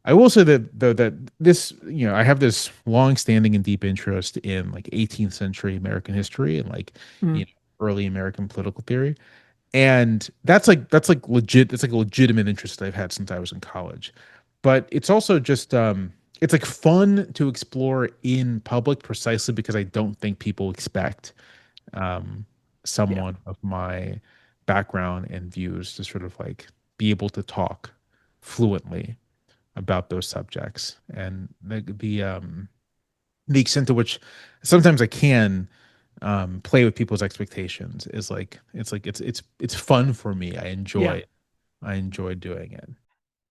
I will say that though that this, I have this long-standing and deep interest in like 18th century American history and like, Mm, you know, early American political theory. And that's like legit, it's like a legitimate interest that I've had since I was in college. But it's also just it's like fun to explore in public precisely because I don't think people expect um yeah. someone of my background and views to sort of like be able to talk fluently about those subjects. And the extent to which sometimes I can play with people's expectations is like it's fun for me. Yeah. I enjoy doing it.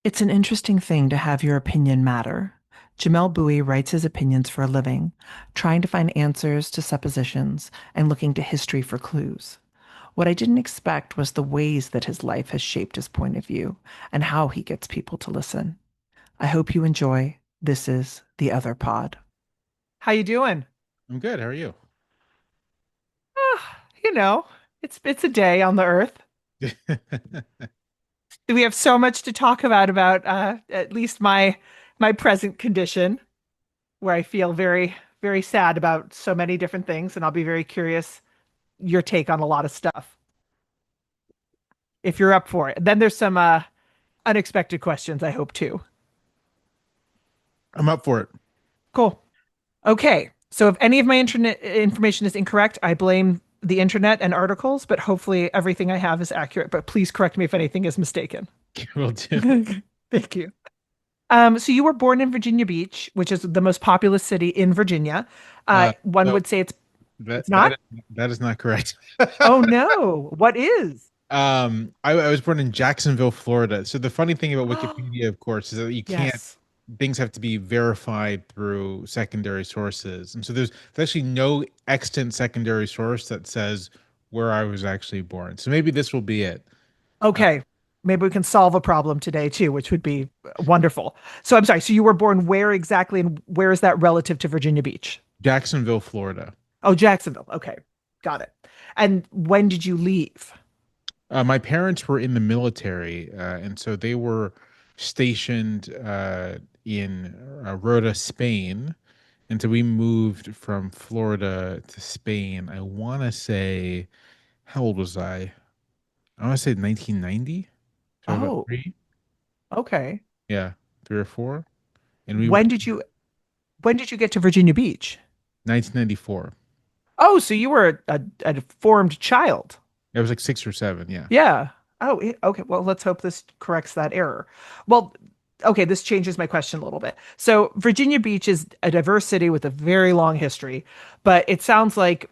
It's an interesting thing to have your opinion matter. Jamelle Bouie writes his opinions for a living, trying to find answers to suppositions and looking to history for clues. What I didn't expect was the ways that his life has shaped his point of view and how he gets people to listen. I hope you enjoy. This is The Other Pod. How you doing? I'm good. How are you? Ah, you know, it's a day on the earth. We have so much to talk about at least my present condition, where I feel very sad about so many different things, and I'll be very curious your take on a lot of stuff if you're up for it. Then there's some unexpected questions, I hope too. I'm up for it. Cool. Okay. So if any of my internet information is incorrect, I blame the internet and articles, but hopefully everything I have is accurate. But please correct me if anything is mistaken. Will do. Thank you. So you were born in Virginia Beach, which is the most populous city in Virginia. One No, would say that it's that not. that is not correct. Oh no, what is? I was born in Jacksonville, Florida. So the funny thing about Wikipedia, of course, is that you can't Yes. things have to be verified through secondary sources. And so there's actually no extant secondary source that says where I was actually born. So maybe this will be it. Uh, Okay. Maybe we can solve a problem today too, which would be wonderful. So I'm sorry. So you were born where exactly, and where is that relative to Virginia Beach? Jacksonville, Florida. Oh, Jacksonville. Okay. Got it. And when did you leave? My parents were in the military, and so they were stationed in Rota, Spain. And so we moved from Florida to Spain. I want to say, how old was I? I want to say 1990. So about Oh, three, okay. yeah, 3 or 4. And we When did you when did you get to Virginia Beach? 1994. Oh, so you were a formed child. I was like 6 or 7. Yeah. Yeah. Oh, okay. Well, let's hope this corrects that error. Well, okay, this changes my question a little bit. So, Virginia Beach is a diverse city with a very long history, but it sounds like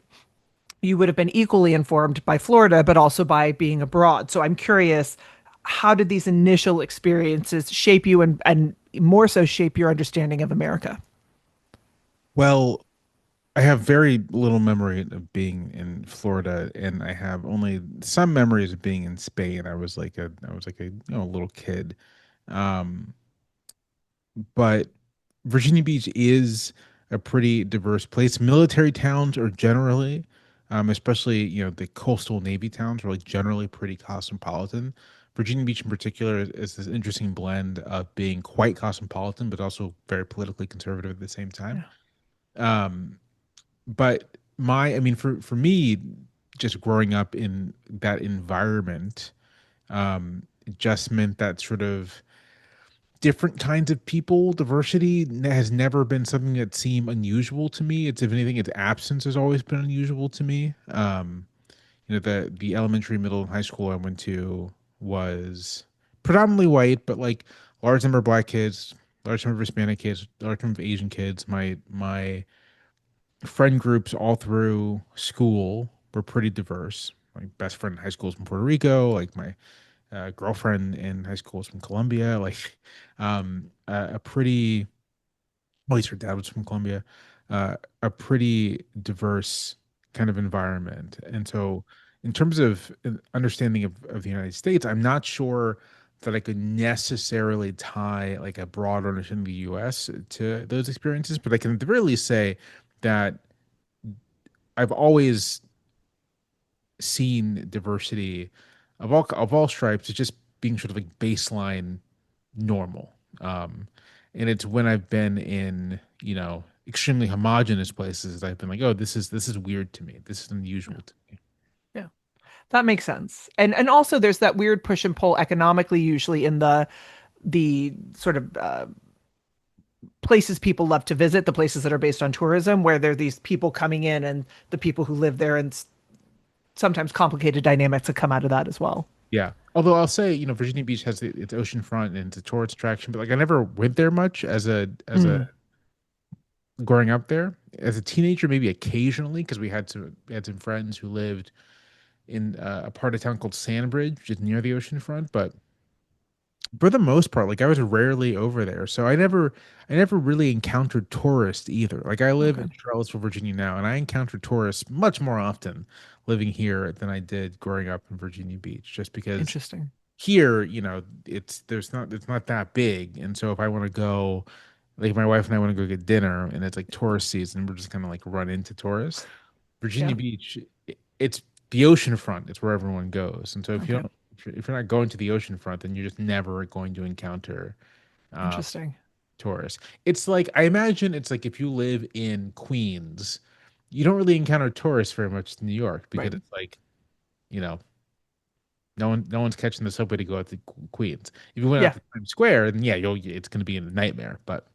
you would have been equally informed by Florida, but also by being abroad. So, I'm curious, how did these initial experiences shape you and more so shape your understanding of America? Well, I have very little memory of being in Florida, and I have only some memories of being in Spain. I was like a little kid. Um, but Virginia Beach is a pretty diverse place. Military towns are generally, especially the coastal Navy towns, are like generally pretty cosmopolitan. Virginia Beach in particular is this interesting blend of being quite cosmopolitan, but also very politically conservative at the same time. Yeah. Um, but I mean, for me, just growing up in that environment, it just meant that sort of different kinds of people, diversity has never been something that seemed unusual to me. It's, if anything, its absence has always been unusual to me. The elementary, middle, and high school I went to was predominantly white, but like large number of black kids, large number of Hispanic kids, large number of Asian kids. My friend groups all through school were pretty diverse. My best friend in high school is from Puerto Rico. Like my girlfriend in high school is from Colombia. Like a pretty, well, at least her dad was from Colombia. A pretty diverse kind of environment. And so, in terms of understanding of the United States, I'm not sure that I could necessarily tie like a broad understanding of the U.S. to those experiences, but I can at the very least say that I've always seen diversity of all stripes as just being sort of like baseline normal. And it's when I've been in, extremely homogenous places that I've been like, oh, this is weird to me. This is Yeah. unusual to me. Yeah. That makes sense. And also there's that weird push and pull economically usually in the sort of places people love to visit, the places that are based on tourism, where there are these people coming in and the people who live there, and sometimes complicated dynamics that come out of that as well. Yeah. Although I'll say, Virginia Beach has its oceanfront and it's a tourist attraction, but like I never went there much as a Mm, growing up there. As a teenager, maybe occasionally, because we had some friends who lived in a part of town called Sandbridge, which is near the oceanfront. But for the most part, like I was rarely over there, so I never really encountered tourists either. Like I live okay. in Charlottesville, Virginia now, and I encounter tourists much more often living here than I did growing up in Virginia Beach, just because Interesting. here, it's not that big. And so if I want to go, like my wife and I want to go get dinner and it's like tourist season, we're just gonna like run into tourists. Yeah. Virginia Beach, it's the ocean front. It's where everyone goes. And so if you Okay. don't, if you're not going to the ocean front, then you're just never going to encounter uh, Interesting. tourists. It's like I imagine it's like if you live in Queens, you don't really encounter tourists very much in New York because Right. it's like you know no one's catching the subway to go out to Queens. If you went out Yeah. to Times Square, then yeah, it's going to be a nightmare. But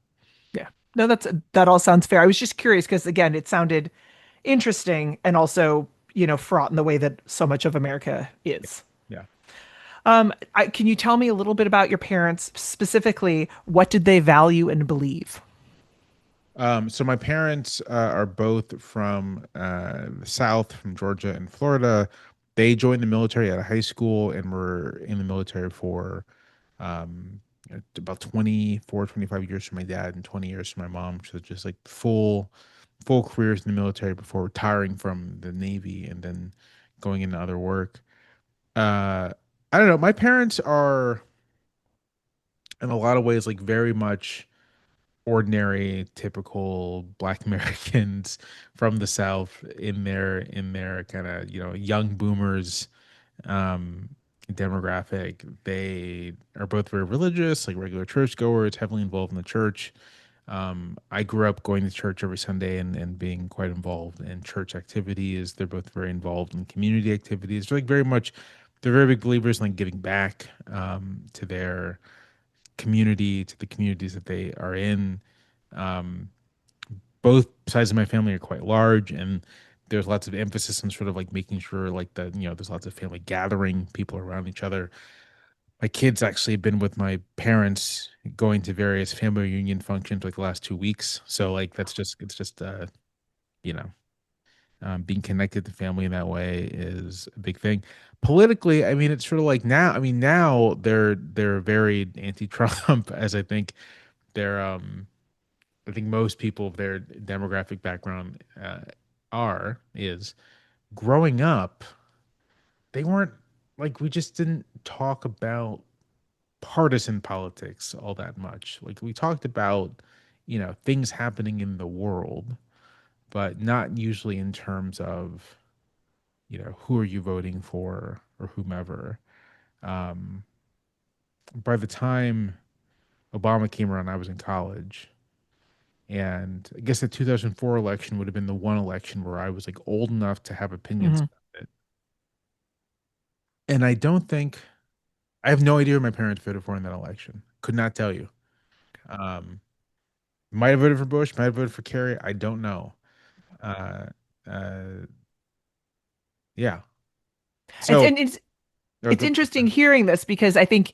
Yeah. No, that all sounds fair. I was just curious because again, it sounded interesting and also, fraught in the way that so much of America yeah, is. yeah. Can you tell me a little bit about your parents, specifically, what did they value and believe? So my parents are both from the South, from Georgia and Florida. They joined the military out of high school and were in the military for um, about 24, 25 years for my dad and 20 years for my mom. So just like full careers in the military before retiring from the Navy and then going into other work. Uh, I don't know. My parents are in a lot of ways like very much ordinary, typical Black Americans from the South in their kind of young boomers um, demographic. They are both very religious, like regular churchgoers, heavily involved in the church. I grew up going to church every Sunday and being quite involved in church activities. They're both very involved in community activities. They're like very much, they're very big believers in like giving back to their community, to the communities that they are in. Um, both sides of my family are quite large, and there's lots of emphasis on sort of like making sure like there's lots of family gathering, people around each other. My kids actually have been with my parents going to various family reunion functions like the last 2 weeks. So like it's just you know being connected to family in that way is a big thing. Politically, I mean, it's sort of like now. I mean, now they're very anti-Trump, as I think most people of their demographic background is growing up. They weren't like we just didn't talk about partisan politics all that much. Like we talked about, things happening in the world, but not usually in terms of, who are you voting for or whomever. Um, by the time Obama came around, I was in college. And I guess the 2004 election would have been the one election where I was like old enough to have opinions Hmm. about it. And I have no idea who my parents voted for in that election. Could not tell you. Um, might have voted for Bush, might have voted for Kerry. I don't know. Uh, uh, yeah. And, So, and it's or it's go- interesting hearing this because I think,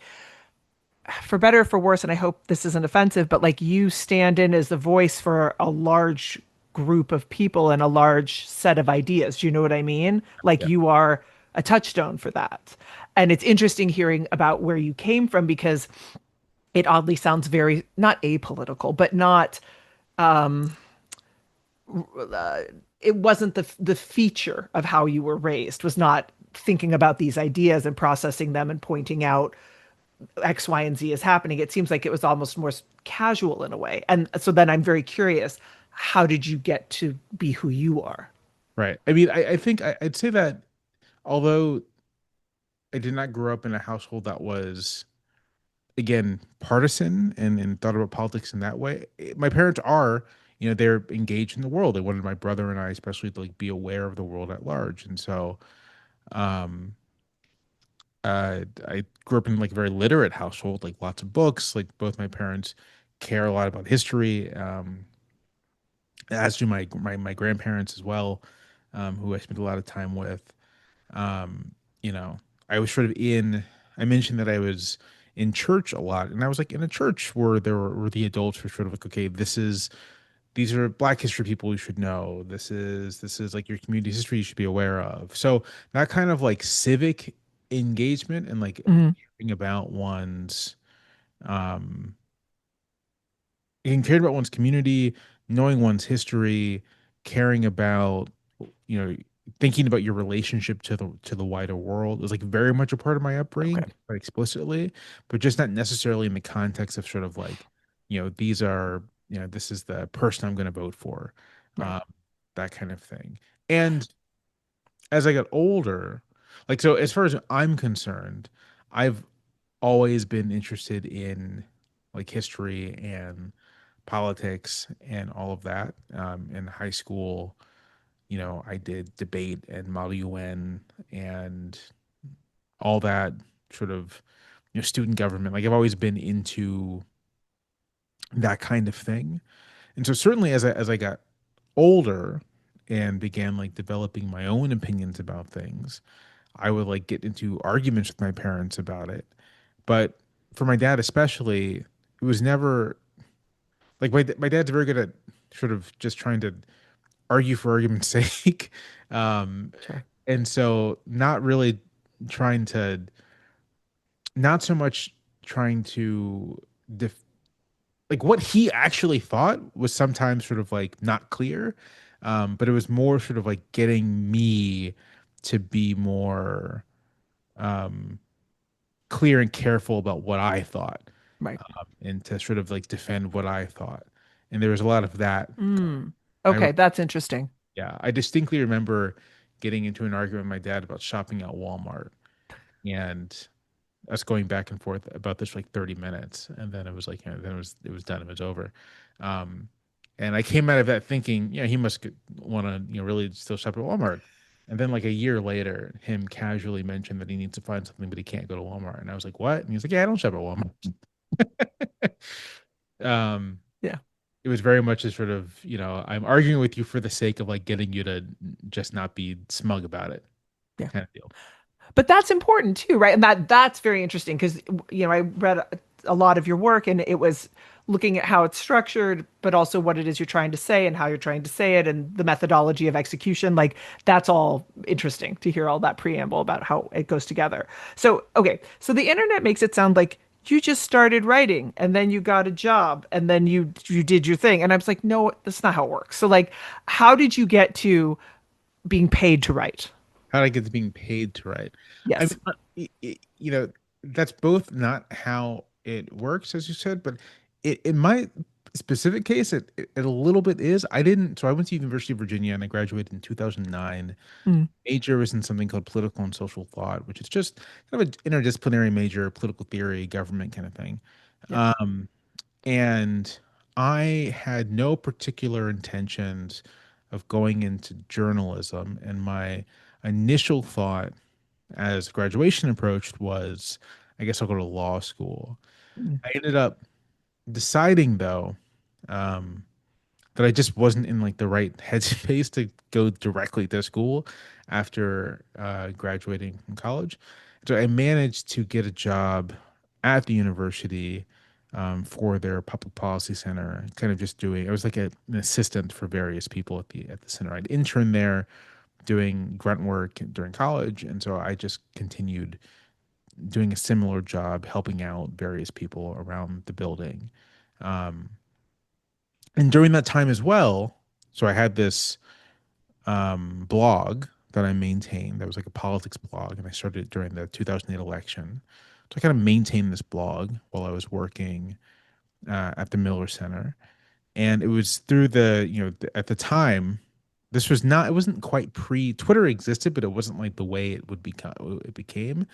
for better or for worse, and I hope this isn't offensive, but like you stand in as the voice for a large group of people and a large set of ideas. Do you know what I mean? Like yeah, you are a touchstone for that. And it's interesting hearing about where you came from because it oddly sounds very not apolitical, but not it wasn't the feature of how you were raised was not thinking about these ideas and processing them and pointing out X, Y, and Z is happening. It seems like it was almost more casual in a way. And so then I'm very curious, how did you get to be who you are? right. I mean, I think I'd say that although I did not grow up in a household that was again, partisan and thought about politics in that way. My parents are, they're engaged in the world. They wanted my brother and I especially to like be aware of the world at large. And so um I grew up in like a very literate household, like lots of books. Like both my parents care a lot about history, as do my grandparents as well, who I spent a lot of time with. Um, you know, I was sort of in. I mentioned that I was in church a lot, and I was like in a church where where the adults were sort of like, okay, these are Black history people you should know. This is like your community history you should be aware of. So that kind of like civic engagement and like Mhm. caring about one's um and caring about one's community, knowing one's history, caring about you know thinking about your relationship to the wider world is like very much a part of my upbringing, Okay. quite explicitly, but just not necessarily in the context of sort of like these are this is the person I'm going to vote for, Right. um, that kind of thing. And as I got older, like so as far as I'm concerned, I've always been interested in like history and politics and all of that. In high school, I did debate and Model UN and all that sort of, student government. Like I've always been into that kind of thing. And so certainly as I got older and began like developing my own opinions about things, I would like get into arguments with my parents about it. But for my dad especially, it was never like my dad's very good at sort of just trying to argue for argument's sake. Um, Sure. and so not really trying to, not so much trying to def like what he actually thought was sometimes sort of like not clear. But it was more sort of like getting me to be more um, clear and careful about what I thought, Right. and to sort of like defend what I thought. And there was a lot of that. Mm. I Okay, that's interesting. Yeah, I distinctly remember getting into an argument with my dad about shopping at Walmart and us going back and forth about this for like 30 minutes. And then it was like, then it was done. It was over. Um, and I came out of that thinking, yeah, he must want to, really still shop at Walmart. And then like a year later, him casually mentioned that he needs to find something, but he can't go to Walmart. And I was like, what? And he's like, yeah, I don't shop at Walmart. Um, Yeah. it was very much a sort of, I'm arguing with you for the sake of like getting you to just not be smug about it Yeah. kind of deal. But that's important too, right? And that's very interesting because I read a lot of your work and it was looking at how it's structured, but also what it is you're trying to say and how you're trying to say it and the methodology of execution. Like that's all interesting to hear all that preamble about how it goes together. So, okay, so the internet makes it sound like you just started writing and then you got a job and then you did your thing. And I was like, no, that's not how it works. So like, how did you get to being paid to write? How did I get to being paid to write? I Yes. mean, that's both not how it works, as you said, but in my specific case, it a little bit is. I didn't, so I went to University of Virginia and I graduated in 2009. Mm, Major was in something called political and social thought, which is just kind of an interdisciplinary major, political theory, government kind of thing. yeah. Um, and I had no particular intentions of going into journalism. And my initial thought as graduation approached was, I guess I'll go to law school. Mm, I ended up deciding, though, um, that I just wasn't in like the right headspace to go directly to school after graduating from college. So I managed to get a job at the university, for their public policy center, kind of just doing. I was like an assistant for various people at the center. I'd interned there doing grunt work during college, and so I just continued doing a similar job, helping out various people around the building. Um, and during that time as well, so I had this blog that I maintained that was like a politics blog, and I started it during the 2008 election. So I kind of maintained this blog while I was working at the Miller Center, and it was through at the time, this was not, it wasn't quite pre Twitter existed, but it wasn't like the way it would become, it became.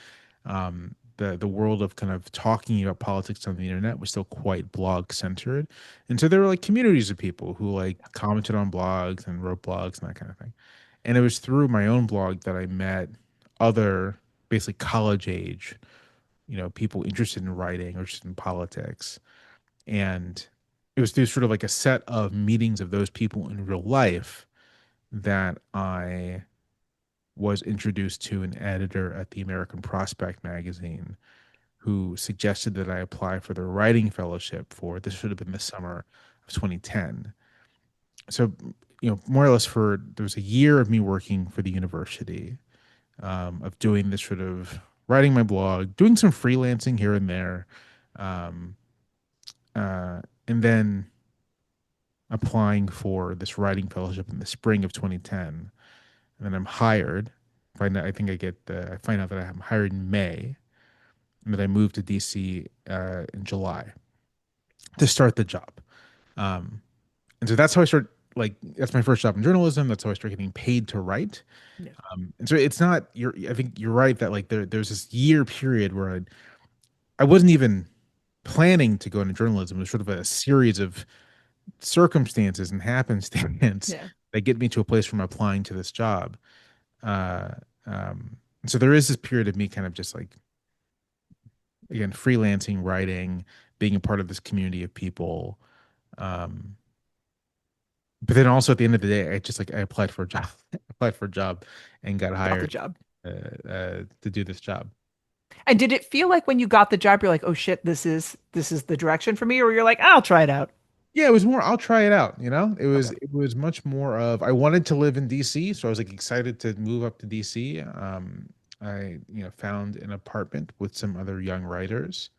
the world of kind of talking about politics on the internet was still quite blog centered. And so there were like communities of people who like commented on blogs and wrote blogs and that kind of thing. And it was through my own blog that I met other basically college age, people interested in writing or interested in politics. And it was through sort of like a set of meetings of those people in real life that I was introduced to an editor at the American Prospect magazine who suggested that I apply for the writing fellowship for this should have been the summer of 2010. So, more or less there was a year of me working for the university, of doing this sort of writing my blog, doing some freelancing here and there, um, and then applying for this writing fellowship in the spring of 2010. And then I'm hired. I find out that I'm hired in May, and that I moved to DC in July to start the job. Um, and so that's how I start. Like that's my first job in journalism. That's how I started getting paid to write. Yeah. And so it's not. I think you're right that like there's this year period where I wasn't even planning to go into journalism. It was sort of a series of circumstances and happenstance Yeah. that get me to a place where I'm applying to this job. Uh, so there is this period of me kind of just like again freelancing, writing, being a part of this community of people. Um, but then also at the end of the day, I applied for a job, applied for a job, and got Got the hired job. to do this job. And did it feel like when you got the job, you're like, oh shit, this is the direction for me, or you're like, I'll try it out. Yeah, it was more. I'll try it out. Okay. It was much more of I wanted to live in DC, so I was like excited to move up to DC. I found an apartment with some other young writers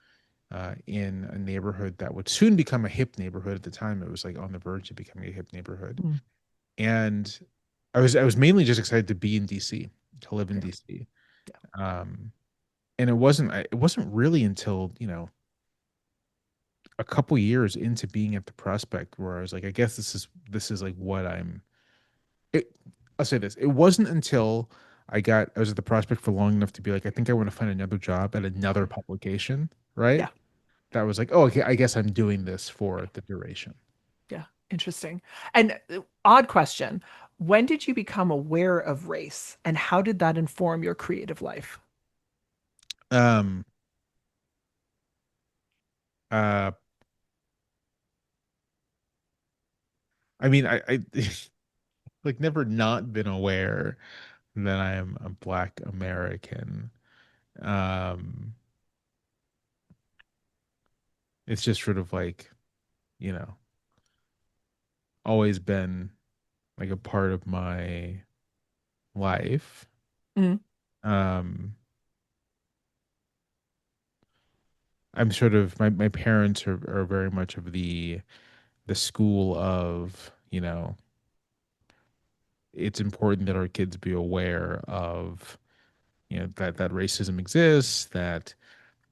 in a neighborhood that would soon become a hip neighborhood. At the time, it was like on the verge of becoming a hip neighborhood, Mm, and I was mainly just excited to be in DC, to live in yeah. DC. Yeah. Um, and it wasn't really until a couple years into being at the Prospect where I was like, I guess this is like what I'm. It, I'll say this: it wasn't until I was at the Prospect for long enough to be like, I think I want to find another job at another publication, right? Yeah. That was like, oh, okay, I guess I'm doing this for the duration. Yeah. Interesting. And odd question. When did you become aware of race and how did that inform your creative life? Um, uh, I mean, I like never not been aware that I am a Black American. Um, it's just sort of like, you know, always been like a part of my life. Mm, Um, I'm sort of my parents are very much of the school of, it's important that our kids be aware of, that racism exists, that,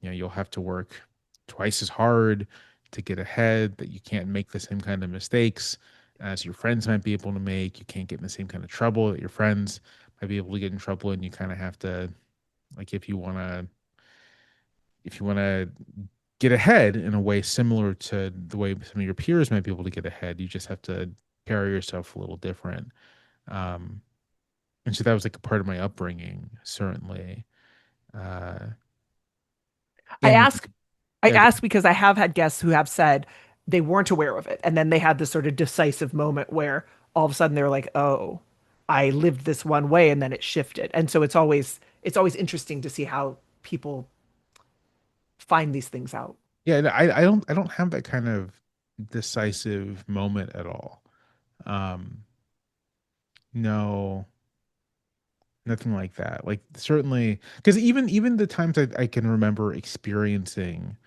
you'll have to work twice as hard to get ahead, that you can't make the same kind of mistakes as your friends might be able to make. You can't get in the same kind of trouble that your friends might be able to get in trouble, and you kind of have to like if you want to get ahead in a way similar to the way some of your peers might be able to get ahead, you just have to carry yourself a little different. Um, and so that was like a part of my upbringing, certainly. Uh, I and ask I yeah, ask because I have had guests who have said they weren't aware of it. And then they had this sort of decisive moment where all of a sudden they're like, oh, I lived this one way and then it shifted. And so it's always interesting to see how people find these things out. yeah, I don't have that kind of decisive moment at all. Um, no, nothing like that. Like certainly, because even the times I can remember experiencing,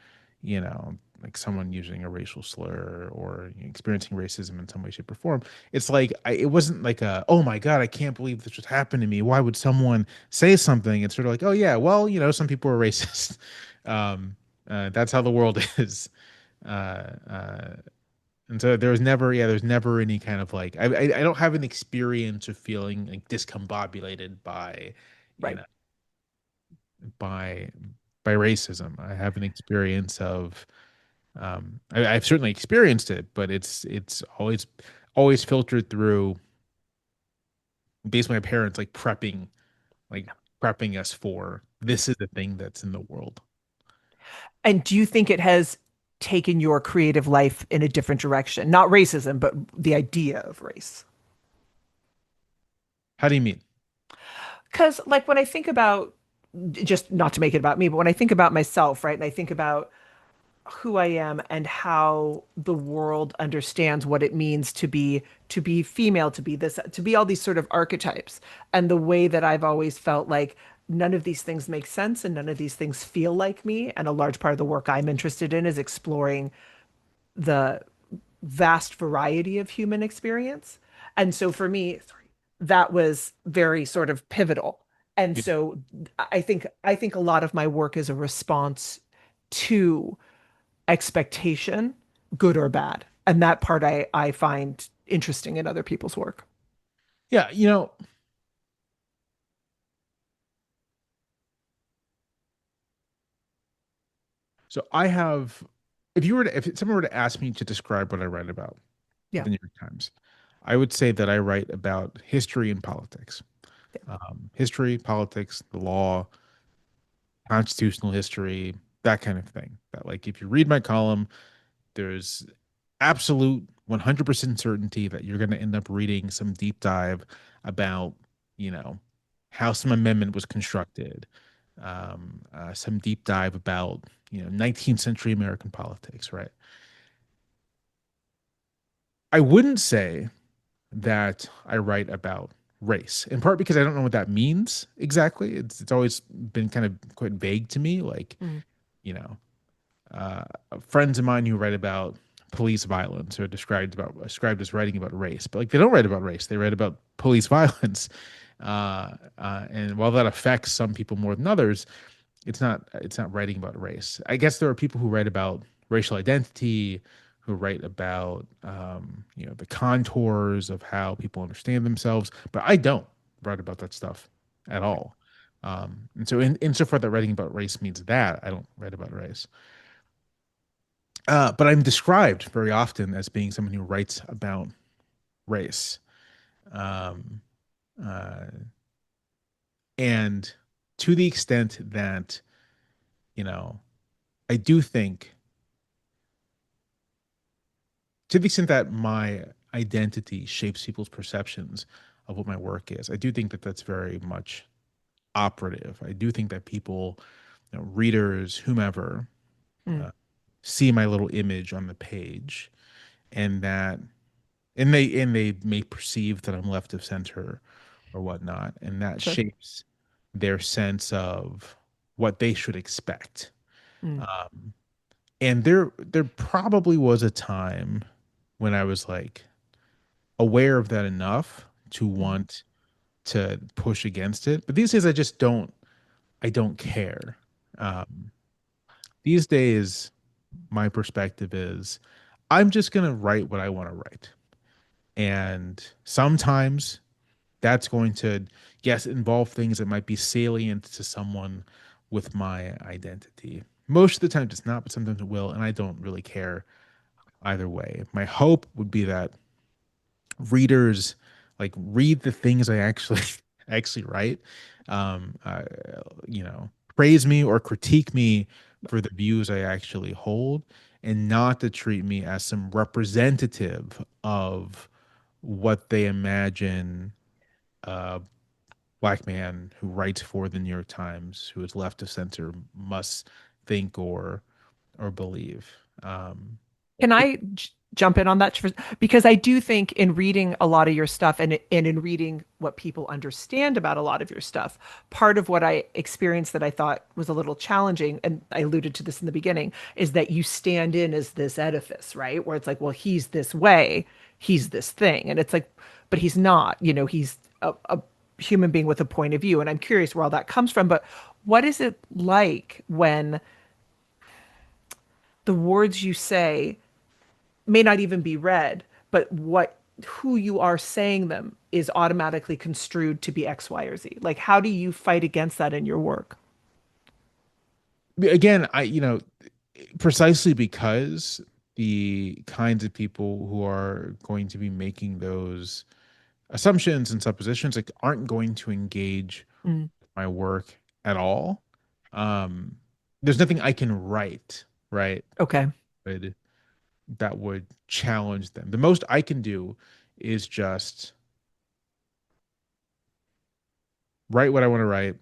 like someone using a racial slur or experiencing racism in some way, shape, or form. It's like it wasn't like oh my God, I can't believe this just happened to me. Why would someone say something? It's sort of like, oh yeah, well, some people are racist. That's how the world is. Uh, uh, and so there's never any kind of like, I don't have an experience of feeling like discombobulated by, you Right. know, by by racism. I have an experience of I've certainly experienced it, but it's always filtered through basically my parents like prepping us for this is the thing that's in the world. And do you think it has taken your creative life in a different direction? Not racism, but the idea of race. How do you mean? Because, like, when I think about, just not to make it about me, but when I think about myself, right, and I think about who I am and how the world understands what it means to be female, to be this, to be all these sort of archetypes, and the way that I've always felt like none of these things make sense and none of these things feel like me. And a large part of the work I'm interested in is exploring the vast variety of human experience. And so for me, that was very sort of pivotal. And Yeah. so I think a lot of my work is a response to expectation, good or bad. And that part I find interesting in other people's work. Yeah, so I have if someone were to ask me to describe what I write about for Yeah. the New York Times, I would say that I write about history and politics. Yeah. History, politics, the law, constitutional history, that kind of thing. That like if you read my column, there's absolute 100% certainty that you're going to end up reading some deep dive about, you know, how some amendment was constructed, some deep dive about, 19th century American politics, right? I wouldn't say that I write about race, in part because I don't know what that means exactly. It's always been kind of quite vague to me. Like, Mm. you know, uh, friends of mine who write about police violence are described as writing about race, but like they don't write about race; they write about police violence. And while that affects some people more than others, it's not writing about race. I guess there are people who write about racial identity, who write about the contours of how people understand themselves, but I don't write about that stuff at all. And so insofar that writing about race means that I don't write about race. But I'm described very often as being someone who writes about race. Um, uh, and to the extent that, you know, I do think, to the extent that my identity shapes people's perceptions of what my work is, I do think that that's very much operative. I do think that people, readers, whomever, Mm. uh, see my little image on the page and that and they may perceive that I'm left of center or whatnot, and that Sure. shapes their sense of what they should expect. Mm. Um, and there probably was a time when I was like aware of that enough to Mm. want to push against it, but these days I just don't. I don't care. Um, these days, my perspective is I'm just gonna write what I want to write, and sometimes that's going to, yes, involve things that might be salient to someone with my identity. Most of the time it's not, but sometimes it will, and I don't really care either way. My hope would be that readers like read the things I actually actually write, um uh, praise me or critique me for the views I actually hold, and not to treat me as some representative of what they imagine uh, black man who writes for the New York Times, who is left of center, must think or believe. Um, Can it, I jump in on that? Because I do think in reading a lot of your stuff and in reading what people understand about a lot of your stuff, part of what I experienced that I thought was a little challenging, and I alluded to this in the beginning, is that you stand in as this edifice, right? Where it's like, well, he's this way, he's this thing. And it's like, but he's not, he's a human being with a point of view. And I'm curious where all that comes from. But what is it like when the words you say may not even be read, but what who you are saying them is automatically construed to be X, Y, or Z. Like, how do you fight against that in your work? again, precisely because the kinds of people who are going to be making those assumptions and suppositions like aren't going to engage Mm, my work at all. Um, there's nothing I can write, right? okay. Would that would challenge them. The most I can do is just write what I want to write,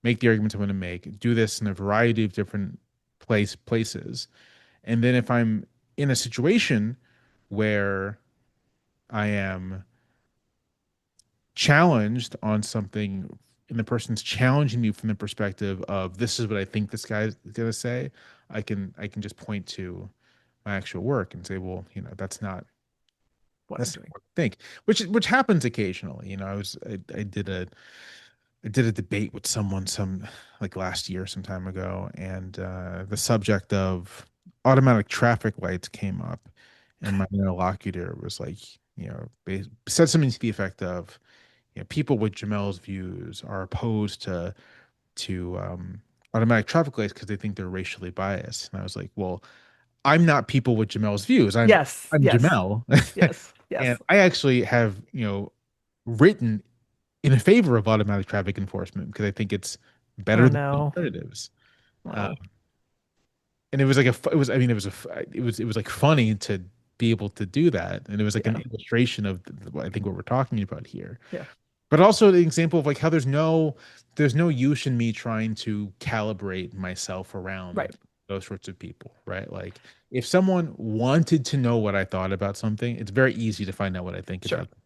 make the arguments I want to make, do this in a variety of different places. And then if I'm in a situation where I am challenged on something and the person's challenging me from the perspective of this is what I think this guy's gonna say, I can just point to my actual work and say, well, What I'm that's doing. not what I think, which happens occasionally. I did a debate with someone some like last year, some time ago, and the subject of automatic traffic lights came up, and my interlocutor was like, said something to the effect of, people with Jamelle's views are opposed to automatic traffic lights because they think they're racially biased. And I was like, well, I'm not people with Jamelle's views. I'm Yes, I'm yes, Jamelle, yes, and yes. I actually have written in favor of automatic traffic enforcement because I think it's better Oh than no. alternatives. Uh, Oh, and it was like it was I mean it was like funny to be able to do that, and it was like an yeah, illustration of I think what we're talking about here. yeah, But also the example of like how there's no use in me trying to calibrate myself right, around those sorts of people, right? Like if someone wanted to know what I thought about something, it's very easy to find out what I think sure. about them.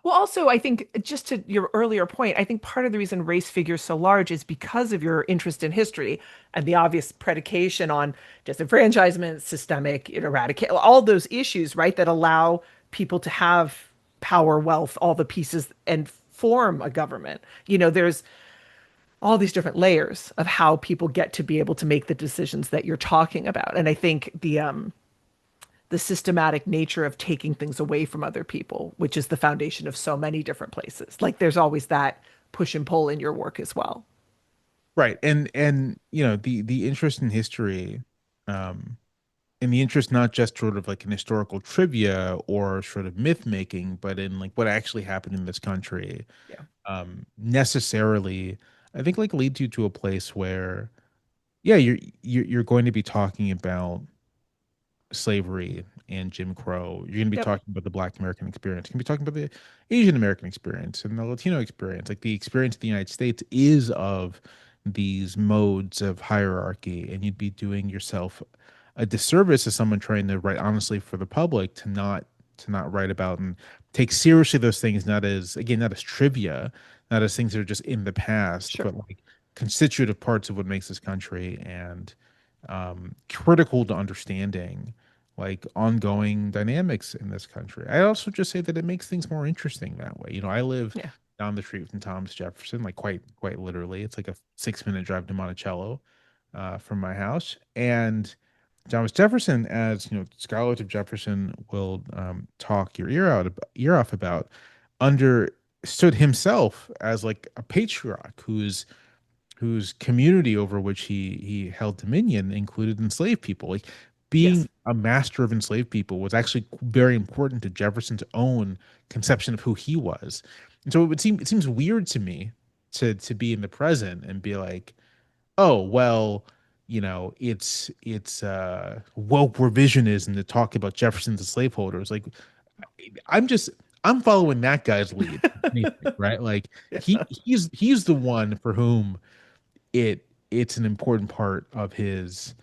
Well, also, I think just to your earlier point, I think part of the reason race figures so large is because of your interest in history and the obvious predication on disenfranchisement, systemic eradicate, all those issues, right, that allow people to have power, wealth, all the pieces and form a government. There's all these different layers of how people get to be able to make the decisions that you're talking about. And I think the systematic nature of taking things away from other people, which is the foundation of so many different places. Like there's always that push and pull in your work as well. Right. And the interest in history, um, and the interest not just sort of like in historical trivia or sort of myth making, but in like what actually happened in this country, Yeah. necessarily, I think like leads you to a place where, yeah, you're going to be talking about slavery and Jim Crow. You're going to be Yep. talking about the Black American experience. You're going to be talking about the Asian American experience and the Latino experience. Like the experience of the United States is of these modes of hierarchy, and you'd be doing yourself a disservice as someone trying to write honestly for the public to not write about and take seriously those things not as trivia, not as things that are just in the past, Sure. but like constitutive parts of what makes this country and critical to understanding like ongoing dynamics in this country. I also just say that it makes things more interesting that way. I live Yeah. down the street from Thomas Jefferson, like quite literally. It's like a 6 minute drive to Monticello from my house. And Thomas Jefferson, as scholars of Jefferson will talk your ear off about, understood himself as like a patriarch whose community over which he held dominion included enslaved people. Like Yes. being a master of enslaved people was actually very important to Jefferson's own conception of who he was. And so it seems weird to me to be in the present and be like, oh well, it's woke revisionism to talk about Jefferson's and slaveholders. Like I'm just I'm following that guy's lead, anything, right? Like he's the one for whom it's an important part of his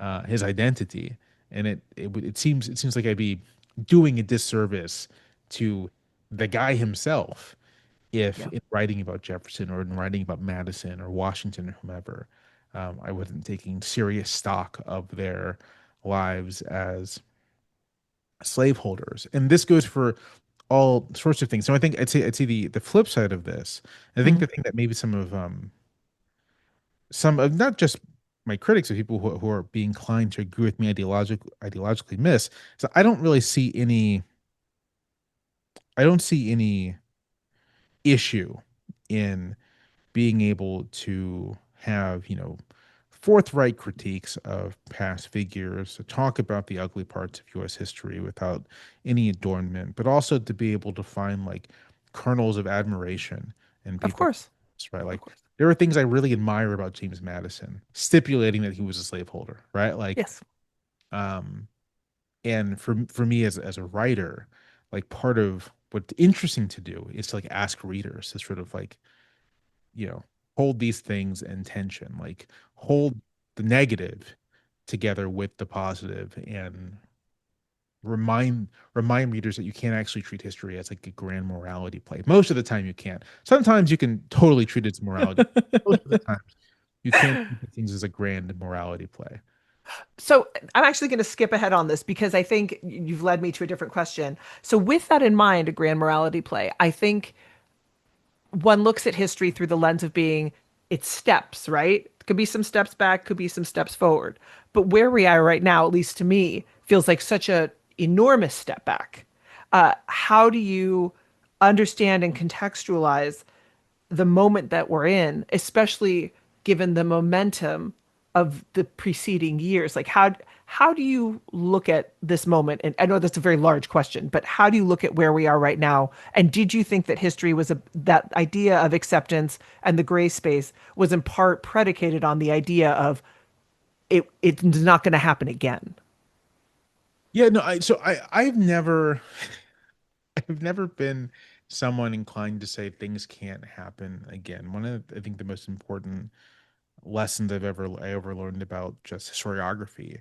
identity, and it seems like I'd be doing a disservice to the guy himself if Yeah. in writing about Jefferson or in writing about Madison or Washington or whomever, I wasn't taking serious stock of their lives as slaveholders. And this goes for all sorts of things. So I think I'd say the flip side of this. I think Mm. the thing that maybe some of not just my critics, of people who are being inclined to agree with me ideologically miss. So I don't see any issue in being able to have forthright critiques of past figures, to talk about the ugly parts of U.S. history without any adornment, but also to be able to find like kernels of admiration in Of people, course. right? Of Like course. there are things I really admire about James Madison, stipulating that he was a slaveholder, right? Like, Yes. um, and for me as a writer, like part of what's interesting to do is to like ask readers to sort of like, you know, hold these things in tension, like hold the negative together with the positive and remind readers that you can't actually treat history as like a grand morality play. Most of the time you can't. Sometimes you can totally treat it as morality. Most of the time you can't treat things as a grand morality play. So I'm actually going to skip ahead on this because I think you've led me to a different question. So with that in mind, a grand morality play, I think one looks at history through the lens of being its steps, right? Could be some steps back, could be some steps forward. But where we are right now, at least to me, feels like such a enormous step back. How do you understand and contextualize the moment that we're in, especially given the momentum of the preceding years? Like how do you look at this moment? And I know that's a very large question, but how do you look at where we are right now? And did you think that history was that idea of acceptance and the gray space was in part predicated on the idea of it's not going to happen again? Yeah, no, I've never been someone inclined to say things can't happen again. One of I think the most important lessons I ever learned about just historiography,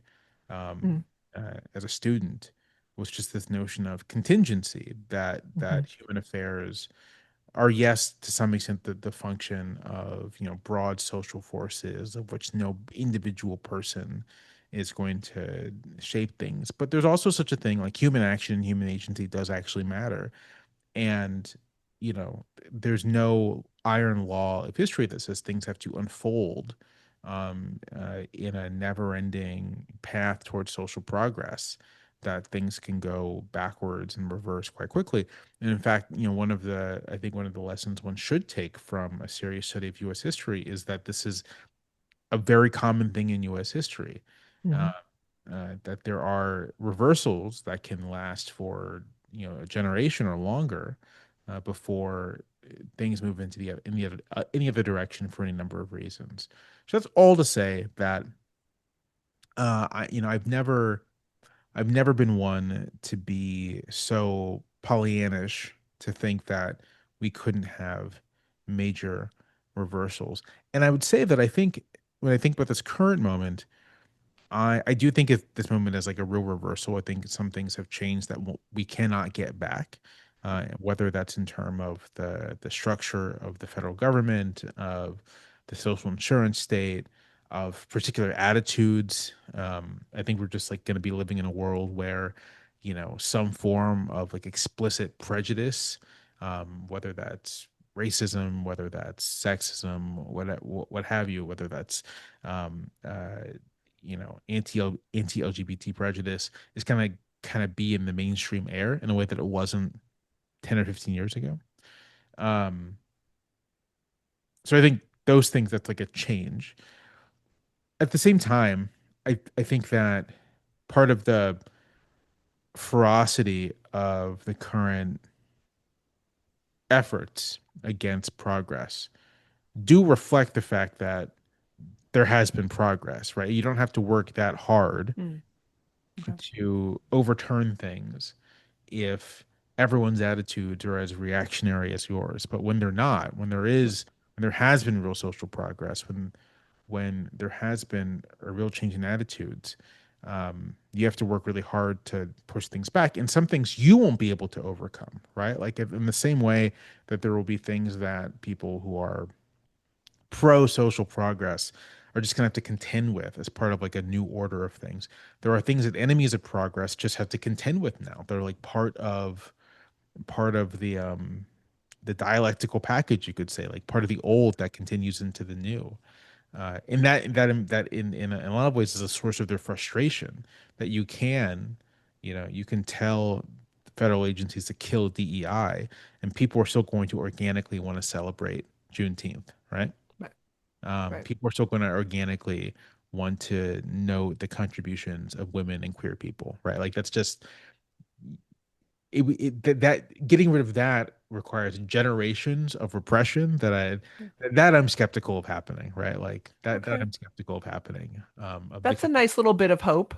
Mm-hmm. um, as a student, was just this notion of contingency, that human affairs are, yes, to some extent the function of, you know, broad social forces of which no individual person is going to shape things, but there's also such a thing like human action and human agency does actually matter. And, you know, there's no iron law of history that says things have to unfold in a never ending path towards social progress, that things can go backwards and reverse quite quickly. And in fact, you know, I think one of the lessons one should take from a serious study of US history is that this is a very common thing in US history. Uh, Mm-hmm. that there are reversals that can last for, you know, a generation or longer before things move into the any other direction for any number of reasons. So that's all to say that I you know I've never been one to be so Pollyannish to think that we couldn't have major reversals. And I would say that I think when I think about this current moment, I do think of this moment as like a real reversal. I think some things have changed that we cannot get back, whether that's in term of the structure of the federal government, of the social insurance state, of particular attitudes. I think we're just like going to be living in a world where, you know, some form of like explicit prejudice, whether that's racism, whether that's sexism, what have you, whether that's um, uh, you know, anti LGBT prejudice is kind of be in the mainstream air in a way that it wasn't 10 or 15 years ago. Um, so I think those things, that's like a change. At the same time, I think that part of the ferocity of the current efforts against progress do reflect the fact that there has been progress, right? You don't have to work that hard Mm. Okay. to overturn things if everyone's attitudes are as reactionary as yours. But when they're not, when there has been real social progress, when there has been a real change in attitudes, you have to work really hard to push things back. And some things you won't be able to overcome, right? Like if, in the same way that there will be things that people who are pro social progress are just going to have to contend with as part of like a new order of things. There are things that enemies of progress just have to contend with now. They're like part of the dialectical package, you could say, like part of the old that continues into the new. And that in a lot of ways is a source of their frustration, that you can, you know, you can tell federal agencies to kill DEI and people are still going to organically want to celebrate Juneteenth, right? Right. Right. People are still going to organically want to note the contributions of women and queer people, right? Like that's just that getting rid of that requires generations of repression that I'm skeptical of happening, right? Like that Okay. I'm skeptical of happening. That's a nice little bit of hope.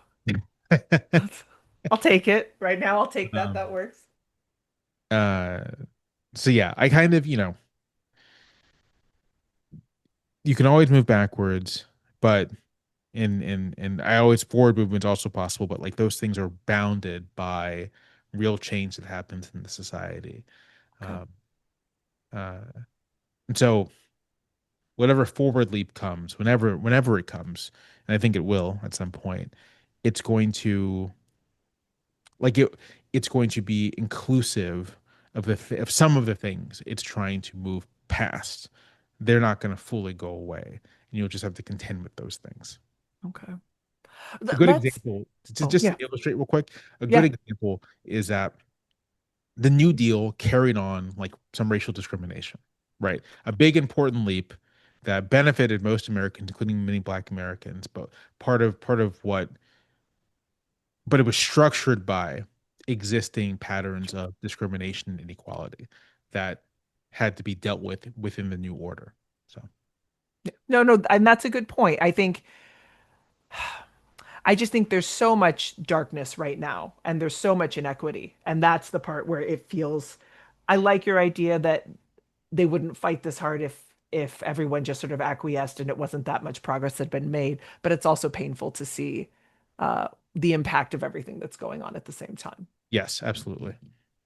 I'll take it. Right now, I'll take that. um, That works. uh, so yeah, I kind of, you can always move backwards, but and I always forward movement's also possible, but like those things are bounded by real change that happens in the society. Okay. Um, uh, and so whatever forward leap comes, whenever it comes, and I think it will at some point, it's going to like it's going to be inclusive of of some of the things it's trying to move past. They're not going to fully go away, and you'll just have to contend with those things. Okay. A good Let's. example, Oh, just yeah. to illustrate real quick, a good Yeah. example is that the New Deal carried on like some racial discrimination, right? A big important leap that benefited most Americans, including many Black Americans, but part of what, but it was structured by existing patterns of discrimination and inequality that had to be dealt with within the new order. So No, no, and that's a good point. I just think there's so much darkness right now, and there's so much inequity, and that's the part where it feels. I like your idea that they wouldn't fight this hard if everyone just sort of acquiesced and it wasn't that much progress had been made. But it's also painful to see the impact of everything that's going on at the same time, yes, absolutely.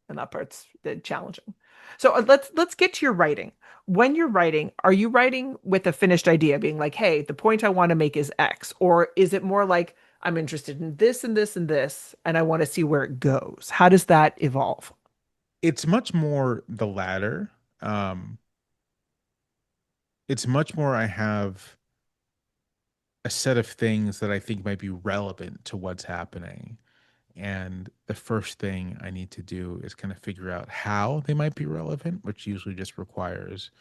and that part's challenging. So let's get to your writing. When you're writing, are you writing with a finished idea, being like, "Hey, the point I want to make is X," or is it more like I'm interested in this and this and this, and I want to see where it goes? How does that evolve? It's much more the latter. Um, it's much more I have a set of things that I think might be relevant to what's happening. And the first thing I need to do is kind of figure out how they might be relevant, which usually just requires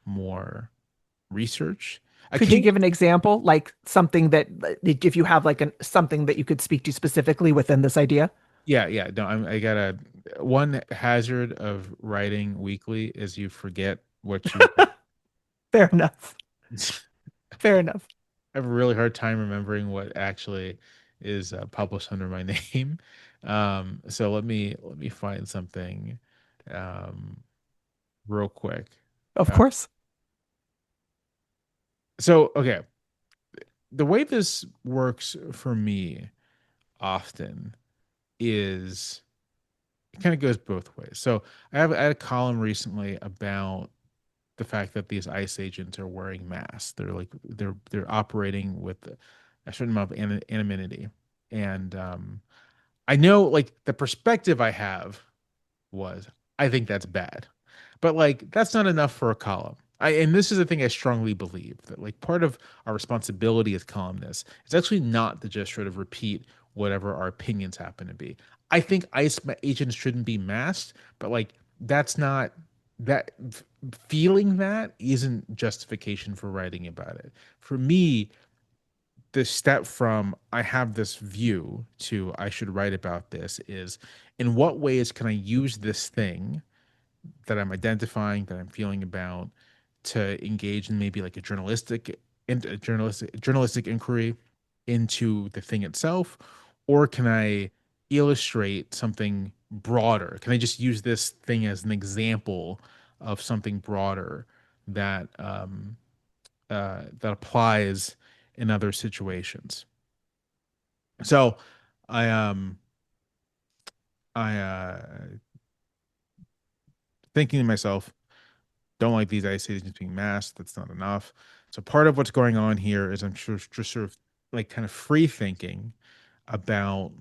more research. Could you Occasionally, give an example, like something that, if you have like something that you could speak to specifically within this idea? yeah, yeah. No, I got a one hazard of writing weekly is you forget what you Fair enough. I Fair enough. have a really hard time remembering what actually is published under my name. So let me find something um, real quick. Of Uh, course. so okay, the way this works for me often is it kind of goes both ways. So I had a column recently about the fact that these ICE agents are wearing masks. They're operating with a certain amount of anonymity, and I know like the perspective I have was I think that's bad. But like that's not enough for a column. And this is the thing I strongly believe that like part of our responsibility as columnists is actually not to just sort of repeat whatever our opinions happen to be. I think ICE agents shouldn't be masked, but like that's not that feeling that isn't justification for writing about it. For me, the step from I have this view to I should write about this is in what ways can I use this thing that I'm identifying, that I'm feeling about, to engage in maybe like a journalistic inquiry into the thing itself, or can I illustrate something broader? Can I just use this thing as an example of something broader that that applies in other situations? So I I thinking to myself, don't like these ice agents being masked. That's not enough. So part of what's going on here is I'm sure just sort of like kind of free thinking about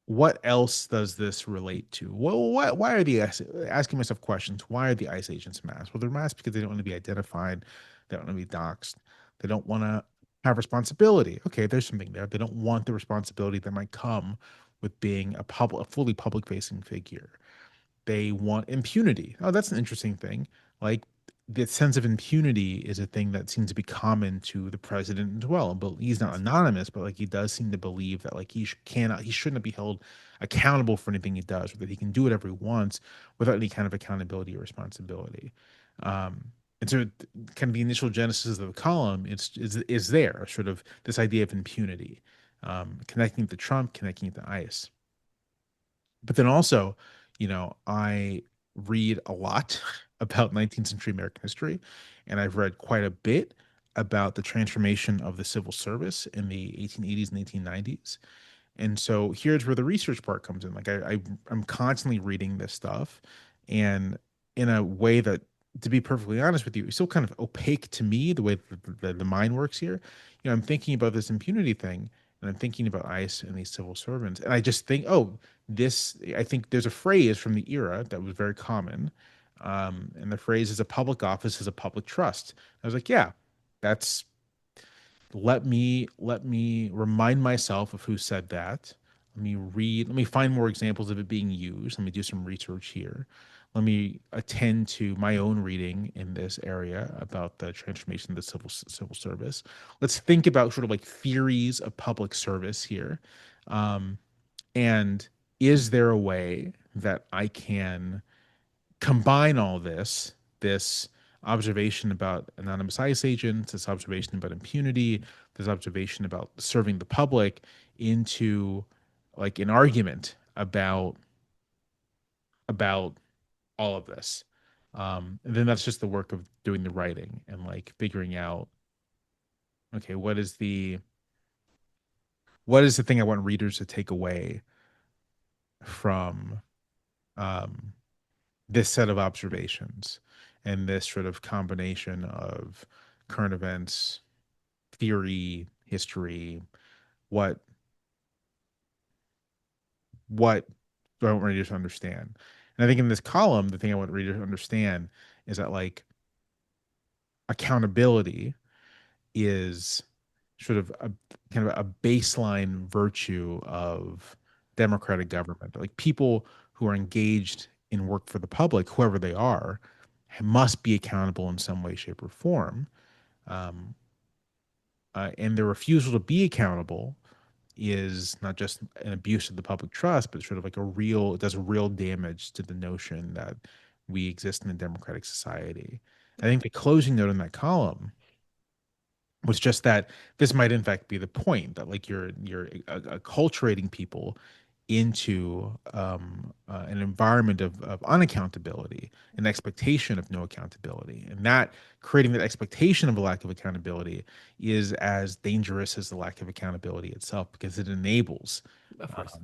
what else does this relate to? Well, why are the asking myself questions? Why are the ice agents masked? Well, they're masked because they don't want to be identified. They don't want to be doxxed. They don't want to have responsibility. Okay, there's something there. They don't want the responsibility that might come with being a fully public facing figure. They want impunity. Oh, that's an interesting thing. Like the sense of impunity is a thing that seems to be common to the president as well. But he's not Yes. anonymous, but like he does seem to believe that like he shouldn't be held accountable for anything he does, or that he can do whatever he wants without any kind of accountability or responsibility. Um, and so, kind of the initial genesis of the column is there sort of this idea of impunity, connecting it to Trump, connecting it to ICE. But then also, I read a lot about 19th century American history, and I've read quite a bit about the transformation of the civil service in the 1880s and 1890s. And so here's where the research part comes in. Like I'm constantly reading this stuff, and in a way that, to be perfectly honest with you, is still kind of opaque to me the way the mind works here. I'm thinking about this impunity thing, and I'm thinking about ICE and these civil servants, and I just think, oh, this. I think there's a phrase from the era that was very common, and the phrase is, "A public office is a public trust." I was like, yeah, that's let me remind myself of who said that. Let me find more examples of it being used. Let me do some research here. Let me attend to my own reading in this area about the transformation of the civil service. Let's think about sort of like theories of public service here. Um, and is there a way that I can combine all this observation about anonymous ICE agents, this observation about impunity, this observation about serving the public, into like an argument about all of this. And then that's just the work of doing the writing and like figuring out, okay, what is the thing I want readers to take away from um, this set of observations and this sort of combination of current events, theory, history, what what do I want readers to understand? And I think in this column, the thing I want readers to understand is that like accountability is sort of a kind of a baseline virtue of democratic government. Like people who are engaged in work for the public, whoever they are, must be accountable in some way, shape, or form. Um, and their refusal to be accountable is not just an abuse of the public trust, but sort of like it does real damage to the notion that we exist in a democratic society. I think the closing note in that column was just that this might in fact be the point, that like you're acculturating people into an environment of unaccountability, an expectation of no accountability, and that creating that expectation of a lack of accountability is as dangerous as the lack of accountability itself, because it enables Of course.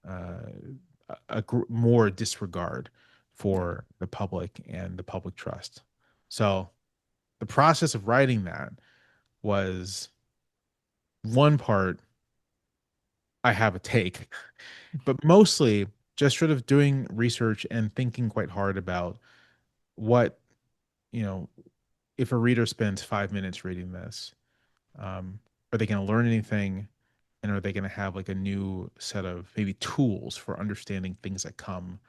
um, more disregard Yeah. for the public and the public trust. So the process of writing that was one part I have a take, but mostly just sort of doing research and thinking quite hard about what, you know, if a reader spends 5 minutes reading this, um, are they going to learn anything? And are they going to have like a new set of maybe tools for understanding things that come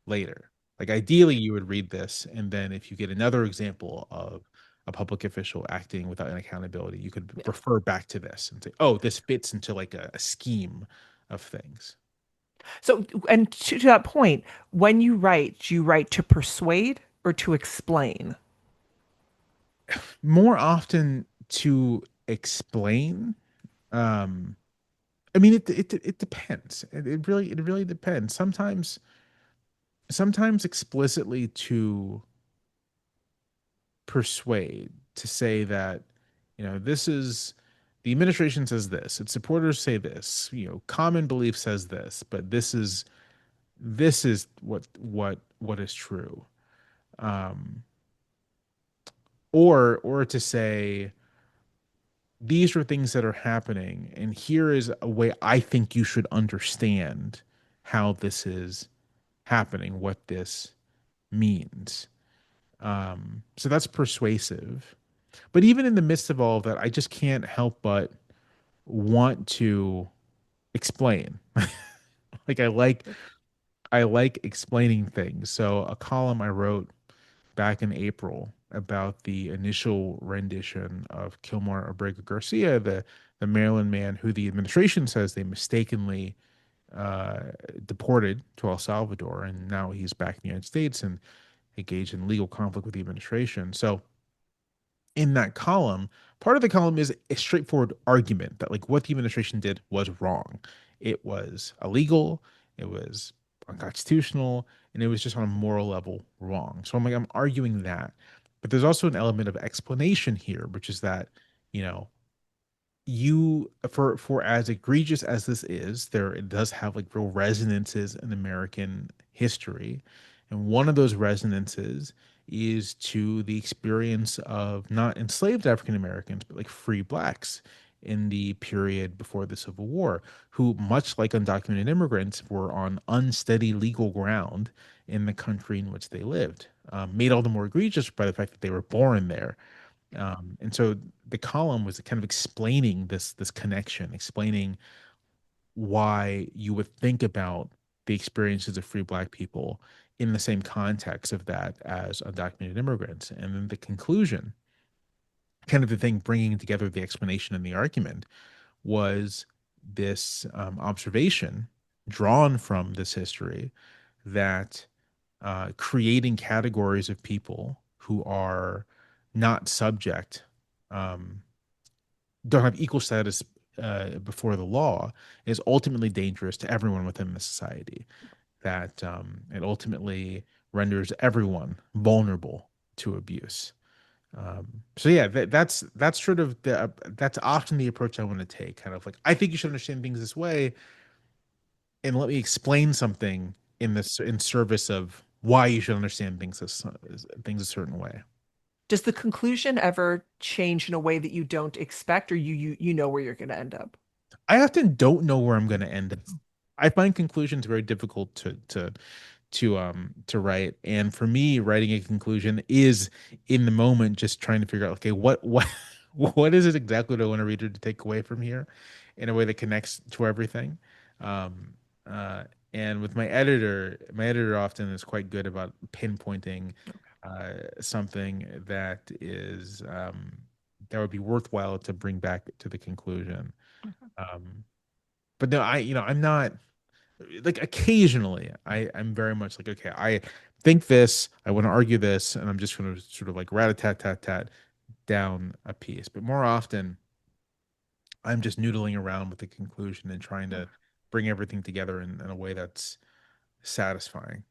later? Like ideally, you would read this, and then if you get another example of a public official acting without an accountability, you could Yeah. refer back to this and say, "Oh, this fits into like a scheme of things." So, and to that point, when you write, do you write to persuade or to explain? More often to explain. Um, I mean, it depends. It really depends. Sometimes explicitly to persuade, to say that, this is the administration says this, its supporters say this, common belief says this, but this is what is true. Um, or to say these are things that are happening, and here is a way I think you should understand how this is happening, what this means. So that's persuasive. But even in the midst of all of that, I just can't help but want to explain. Like I like explaining things. So a column I wrote back in April about the initial rendition of Kilmar Abrego Garcia, the Maryland man who the administration says they mistakenly uh, deported to El Salvador, and now he's back in the United States and engaged in legal conflict with the administration. So in that column, part of the column is a straightforward argument that like what the administration did was wrong. It was illegal, it was unconstitutional, and it was just on a moral level wrong. So I'm arguing that. But there's also an element of explanation here, which is that, you know, you for as egregious as this is, there it does have like real resonances in American history. And one of those resonances is to the experience of not enslaved African Americans, but like free blacks in the period before the Civil War, who, much like undocumented immigrants, were on unsteady legal ground in the country in which they lived, made all the more egregious by the fact that they were born there. And so the column was kind of explaining this connection, explaining why you would think about the experiences of free black people in the same context of that as undocumented immigrants. And then the conclusion, kind of the thing bringing together the explanation and the argument, was this observation drawn from this history that creating categories of people who are not subject, um, don't have equal status before the law, is ultimately dangerous to everyone within the society. That it ultimately renders everyone vulnerable to abuse. So yeah, that's sort of that's often the approach I want to take. Kind of like I think you should understand things this way, and let me explain something in this in service of why you should understand things a certain way. Does the conclusion ever change in a way that you don't expect, or you know where you're going to end up? I often don't know where I'm going to end up. I find conclusions very difficult to write, and for me, writing a conclusion is in the moment just trying to figure out, okay, what what is it exactly that I want a reader to take away from here, in a way that connects to everything. Um, uh, and with my editor often is quite good about pinpointing something that is that would be worthwhile to bring back to the conclusion. Um, but no, I'm not like occasionally I'm very much like, okay, I think this, I want to argue this, and I'm just going to sort of like rat a tat tat tat down a piece. But more often, I'm just noodling around with the conclusion and trying to bring everything together in a way that's satisfying.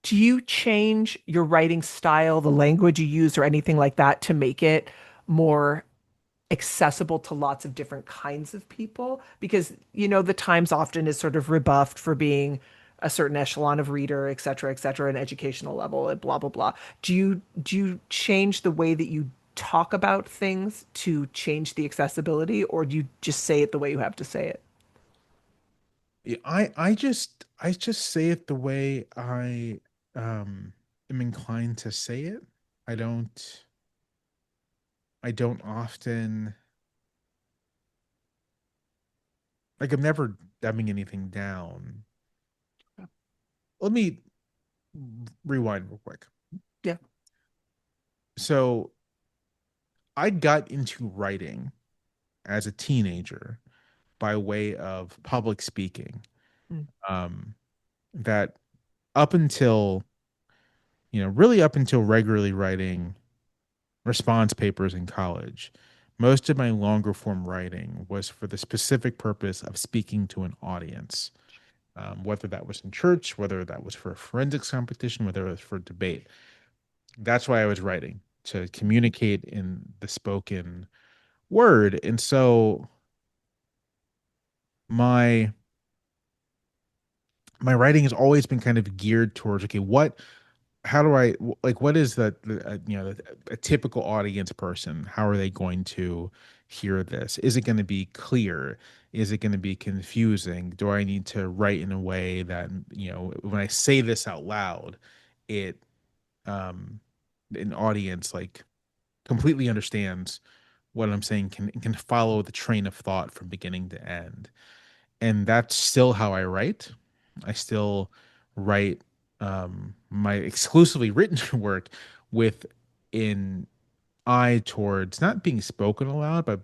Do you change your writing style, the language you use, or anything like that to make it more accessible to lots of different kinds of people? Because, the Times often is sort of rebuffed for being a certain echelon of reader, et cetera, an educational level, and blah, blah, blah. Do you change the way that you talk about things to change the accessibility, or do you just say it the way you have to say it? Yeah, I just say it the way I am inclined to say it. I don't I don't often like I'm never dumbing anything down. Let me rewind real quick. Yeah. So I got into writing as a teenager by way of public speaking. Mm. Um, that up until, really up until regularly writing response papers in college, most of my longer form writing was for the specific purpose of speaking to an audience, whether that was in church, whether that was for a forensics competition, whether it was for debate. That's why I was writing, to communicate in the spoken word. And so my my writing has always been kind of geared towards, okay, how do I like what is a typical audience person, how are they going to hear this? Is it going to be clear? Is it going to be confusing? Do I need to write in a way that, when I say this out loud, it um an audience like completely understands what I'm saying, can follow the train of thought from beginning to end. And that's still how I write. I still write my exclusively written work with in eye towards not being spoken aloud, but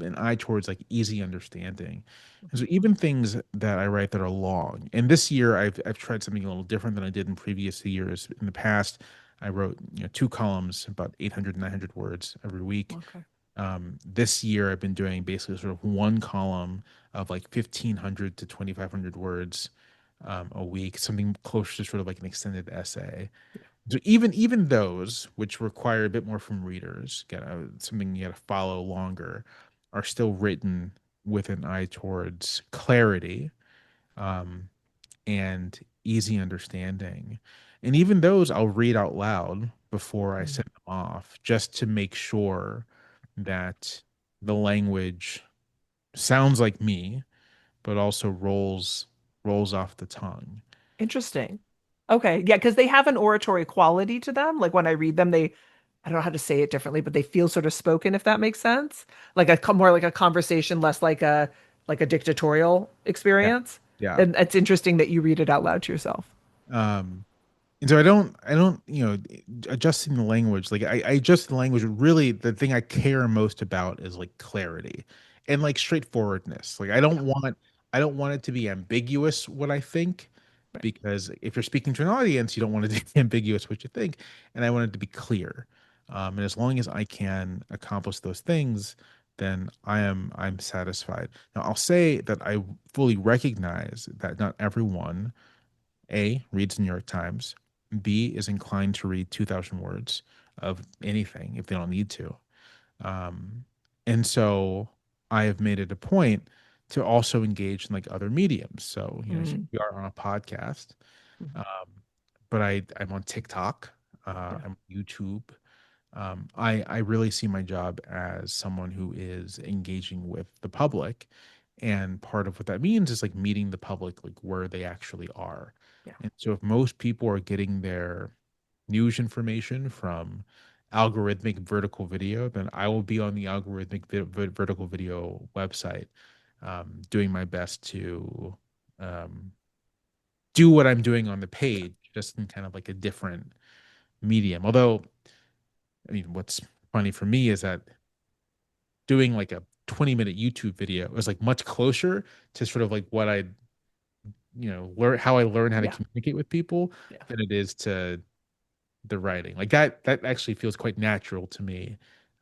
an eye towards like easy understanding. And so even things that I write that are long, and this year I've tried something a little different than I did in previous years. In the past, I wrote, you know, two columns, about 800 900 words every week. Okay. This year I've been doing basically sort of one column of like 1,500 to 2,500 words a week, something closer to sort of like an extended essay. Yeah. So even those which require a bit more from readers, get something you got to follow longer, are still written with an eye towards clarity, um, and easy understanding. And even those I'll read out loud before I Mm. send them off, just to make sure that the language sounds like me, but also rolls off the tongue. Interesting. Okay. Yeah, because they have an oratory quality to them. Like when I read them, I don't know how to say it differently, but they feel sort of spoken, if that makes sense. Like more like a conversation, less like a dictatorial Yeah. experience. Yeah. And it's interesting that you read it out loud to yourself. Um, And so I don't, adjusting the language, like I adjust the language. Really, the thing I care most about is like clarity and like straightforwardness. Like Yeah. I don't want it to be ambiguous what I think, Right. because if you're speaking to an audience, you don't want it to be ambiguous what you think, and I want it to be clear. And as long as I can accomplish those things, then I'm satisfied. Now I'll say that I fully recognize that not everyone A, reads the New York Times. B, is inclined to read 2,000 words of anything if they don't need to. Um, and so I have made it a point to also engage in like other mediums. So, here Mm. we are on a podcast, Mhm. um, but I'm on TikTok, Yeah. I'm on YouTube. I really see my job as someone who is engaging with the public, and part of what that means is like meeting the public like where they actually are. Yeah. And so if most people are getting their news information from algorithmic vertical video, then I will be on the algorithmic vertical video website, doing my best to um, do what I'm doing on the Yeah. page, just in kind of like a different medium. Although, I mean, what's funny for me is that doing like a 20-minute YouTube video is like much closer to sort of like what I, learn how I learn how to Yeah. communicate with people Yeah. than it is to the writing. Like that actually feels quite natural to me.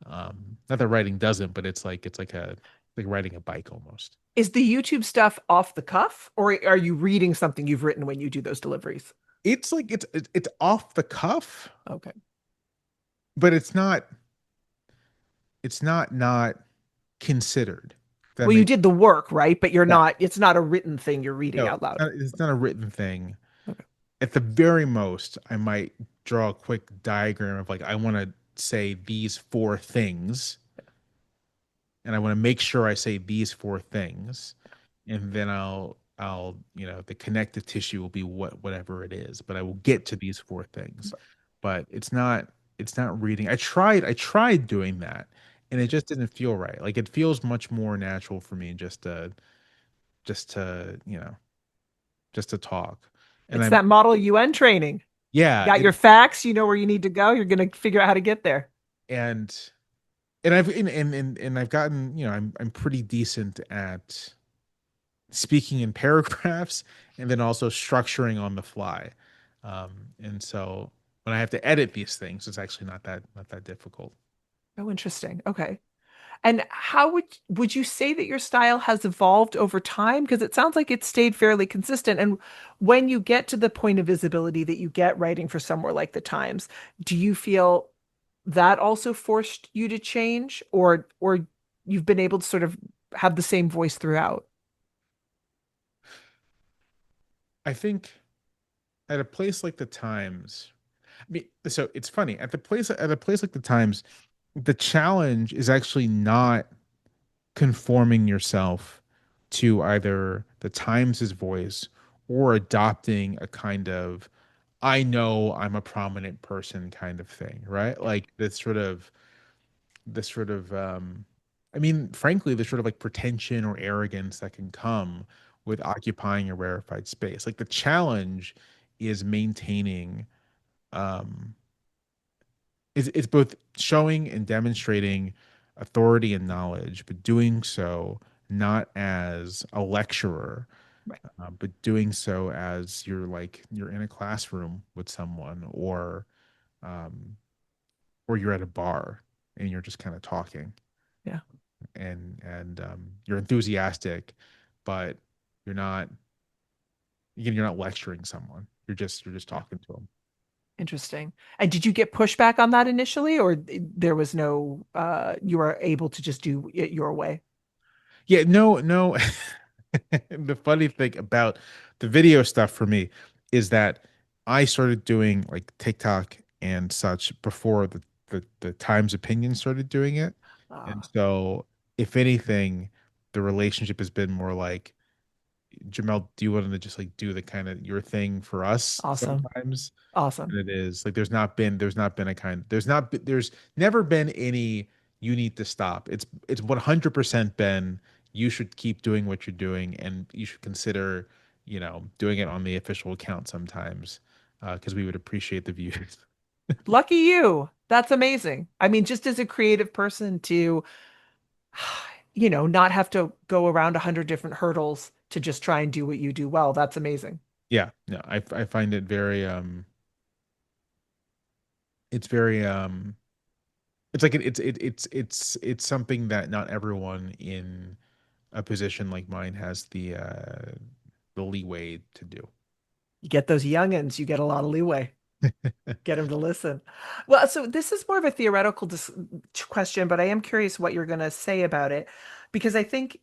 Not that writing doesn't, but it's like a like riding a bike almost. Is the YouTube stuff off the cuff, or are you reading something you've written when you do those deliveries? It's like it's off the cuff, Okay. but it's not considered. If that Well, you makes did the work, right? But Yeah. it's not a written thing you're reading No, out loud. it's not a written thing. Okay. At the very most, I might draw a quick diagram of like I want to say these four things, and I want to make sure I say these four things, and then I'll the connective tissue will be whatever it is, but I will get to these four things. But it's not reading. I tried doing that, and it just didn't feel right. Like it feels much more natural for me just to just to talk. And It's I'm that Model UN training. You yeah, got your facts, you know where you need to go, you're going to figure out how to get there. and and I've gotten, I'm pretty decent at speaking in paragraphs and then also structuring on the fly. And so when I have to edit these things, it's actually not that difficult. Oh, interesting. Okay. And how would you say that your style has evolved over time? Because it sounds like it's stayed fairly consistent. And when you get to the point of visibility that you get writing for somewhere like the Times, do you feel that also forced you to change, or you've been able to sort of have the same voice throughout? I think at a place like the Times, I mean, so it's funny at a place like the Times, the challenge is actually not conforming yourself to either the Times's voice or adopting a kind of I know I'm a prominent person kind of thing, right? Yeah. Like this sort of I mean, frankly, the sort of like pretension or arrogance that can come with occupying a rarefied space. Like the challenge is maintaining um it's both showing and demonstrating authority and knowledge, but doing so not as a lecturer, Right. but doing so as you're in a classroom with someone, um, or you're at a bar and you're just kind of talking, Yeah. and you're enthusiastic, but you're not again, you're not lecturing someone. You're just Yeah. talking to them. Interesting. And did you get pushback on that initially, or there was no, you were able to just do it your way? Yeah, no, no. The funny thing about the video stuff for me is that I started doing like TikTok and such before the Times opinion started doing it. And Ah, so if anything, the relationship has been more like, Jamel, do you want to just like do the kind of your thing for us awesome. sometimes? Awesome. And it is like there's not been there's never been any you need to stop. It's 100% been you should keep doing what you're doing, and you should consider doing it on the official account sometimes, because we would appreciate the views. Lucky you. That's amazing. I mean, just as a creative person to, not have to go around 100 different hurdles to just try and do what you do well. That's amazing. Yeah, no, I find it very it's very it's like it's something that not everyone in a position like mine has the leeway to do. You get those youngins, you get a lot of leeway. Get them to listen. Well, so this is more of a theoretical question, but I am curious what you're going to say about it because I think,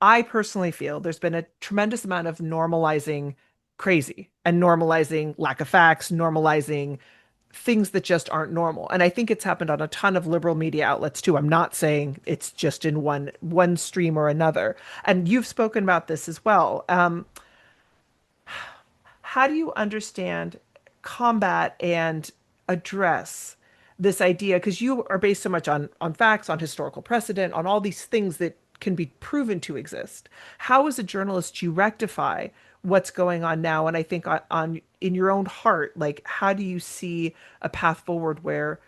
I personally feel there's been a tremendous amount of normalizing crazy and normalizing lack of facts, normalizing things that just aren't normal. And I think it's happened on a ton of liberal media outlets too. I'm not saying it's just in one stream or another. And you've spoken about this as well. How do you understand, combat, and address this idea? Because you are based so much on facts, on historical precedent, on all these things that can be proven to exist. How, as a journalist, do you rectify what's going on now? And I think on in your own heart, like how do you see a path forward where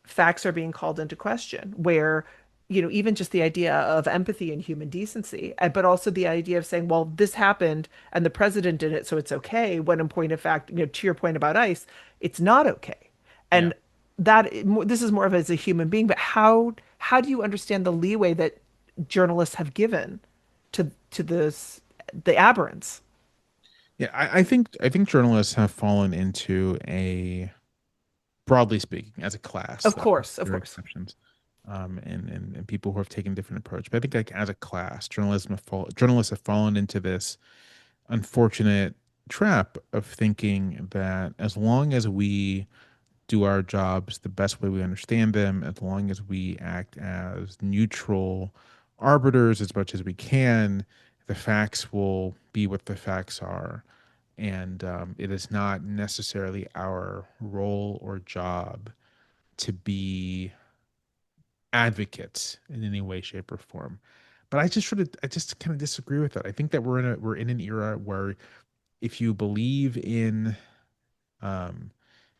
facts are being called into question, where, even just the idea of empathy and human decency, but also the idea of saying, well, this happened and the president did it, so it's okay, when in point of fact, to your point about ICE, it's not okay. Yeah. And this is more of as a human being, but how do you understand the leeway that journalists have given to the aberrance? Yeah, I think journalists have fallen into a broadly speaking, as a class, Of course, of there are course. exceptions, and people who have taken different approach. But I think like as a class, journalists have fallen into this unfortunate trap of thinking that as long as we do our jobs the best way we understand them, as long as we act as neutral arbiters as much as we can, the facts will be what the facts are. And it is not necessarily our role or job to be advocates in any way, shape, or form. But I just kind of disagree with that. I think that we're in an era where if you believe in um,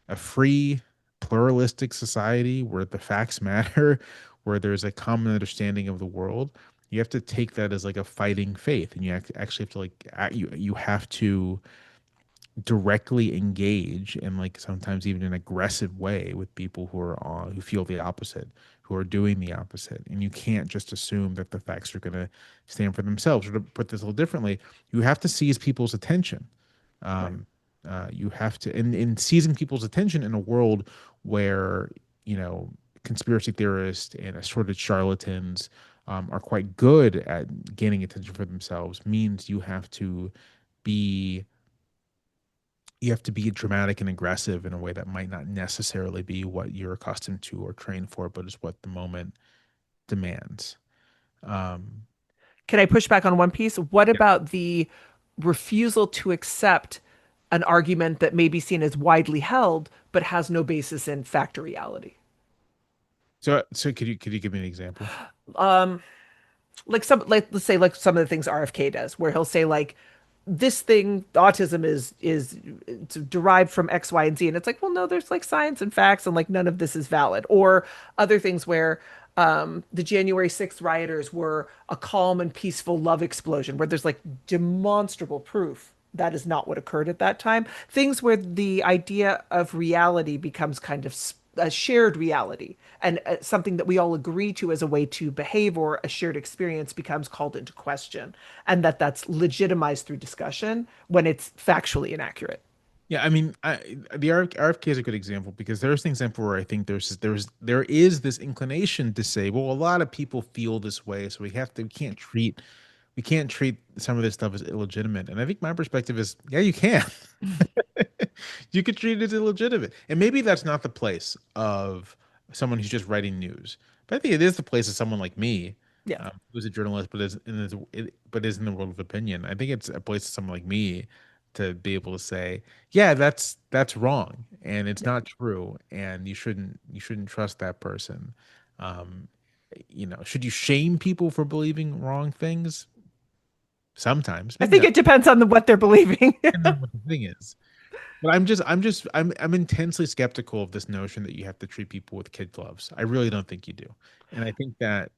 a free, pluralistic society where the facts matter, where there's a common understanding of the world, you have to take that as like a fighting faith, and actually have to you have to directly engage and like sometimes even an aggressive way with people who feel the opposite, who are doing the opposite. And you can't just assume that the facts are going to stand for themselves. Or to put this a little differently, you have to seize people's attention. Right. um, you have to, in seizing people's attention in a world where conspiracy theorists and assorted charlatans are quite good at gaining attention for themselves, means be you have to be dramatic and aggressive in a way that might not necessarily be what you're accustomed to or trained for, but is what the moment demands. Um, Can I push back on one piece? What yeah. about the refusal to accept an argument that may be seen as widely held, but has no basis in fact or reality? So could you give me an example? Like let's say like some of the things RFK does, where he'll say like this thing, autism is it's derived from X, Y, and Z. And it's like, well, no, there's like science and facts, and like none of this is valid. Or other things where the January 6th rioters were a calm and peaceful love explosion, where there's like demonstrable proof that is not what occurred at that time. Things where the idea of reality becomes kind of a shared reality, and something that we all agree to as a way to behave, or a shared experience becomes called into question, and that's legitimized through discussion when it's factually inaccurate. Yeah, I mean, the RFK is a good example because there's an example where I think there is this inclination to say, well, a lot of people feel this way, so we can't treat some of this stuff as illegitimate. And I think my perspective is, yeah, you can. You could treat it as illegitimate, and maybe that's not the place of someone who's just writing news, but I think it is the place of someone like me, Yeah. who's a journalist, but is in the world of opinion. I think it's a place of someone like me to be able to say, yeah, that's wrong, and it's Yeah. not true, and you shouldn't trust that person. Um, should you shame people for believing wrong things? Sometimes, I maybe think not. it depends on what they're believing. And then what the thing is. But I'm intensely skeptical of this notion that you have to treat people with kid gloves. I really don't think you do. And I think that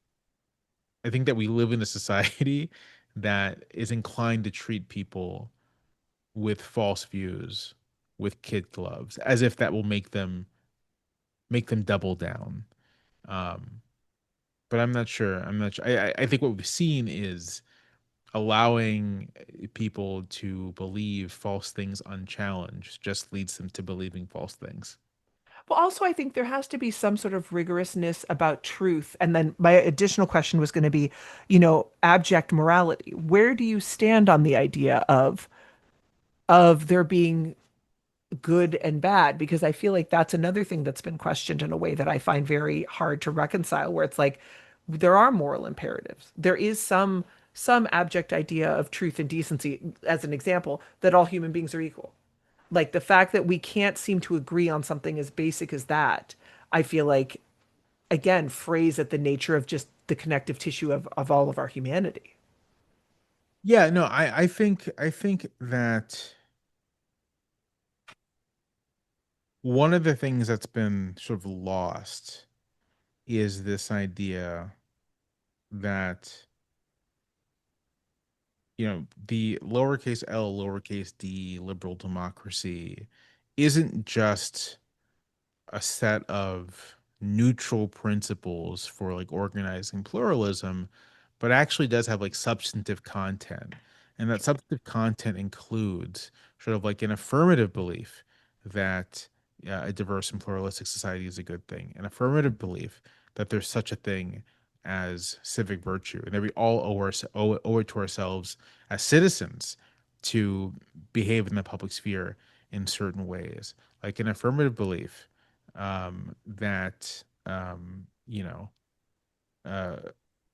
we live in a society that is inclined to treat people with false views with kid gloves as if that will make them double down. Um, but I'm not sure. I'm not sure. I think what we've seen is allowing people to believe false things unchallenged just leads them to believing false things. Well, also, I think there has to be some sort of rigorousness about truth. And then my additional question was going to be, abject morality. Where do you stand on the idea of there being good and bad? Because I feel like that's another thing that's been questioned in a way that I find very hard to reconcile, where it's like there are moral imperatives. There is some abject idea of truth and decency, as an example, that all human beings are equal. Like the fact that we can't seem to agree on something as basic as that, I feel like, again, phrase at the nature of just the connective tissue of all of our humanity. Yeah, no, I think that one of the things that's been sort of lost is this idea that, the lowercase l, lowercase d liberal democracy isn't just a set of neutral principles for like organizing pluralism, but actually does have like substantive content. And that substantive content includes sort of like an affirmative belief that a diverse and pluralistic society is a good thing, an affirmative belief that there's such a thing as civic virtue, and that we all owe it to ourselves as citizens to behave in the public sphere in certain ways, like an affirmative belief that uh,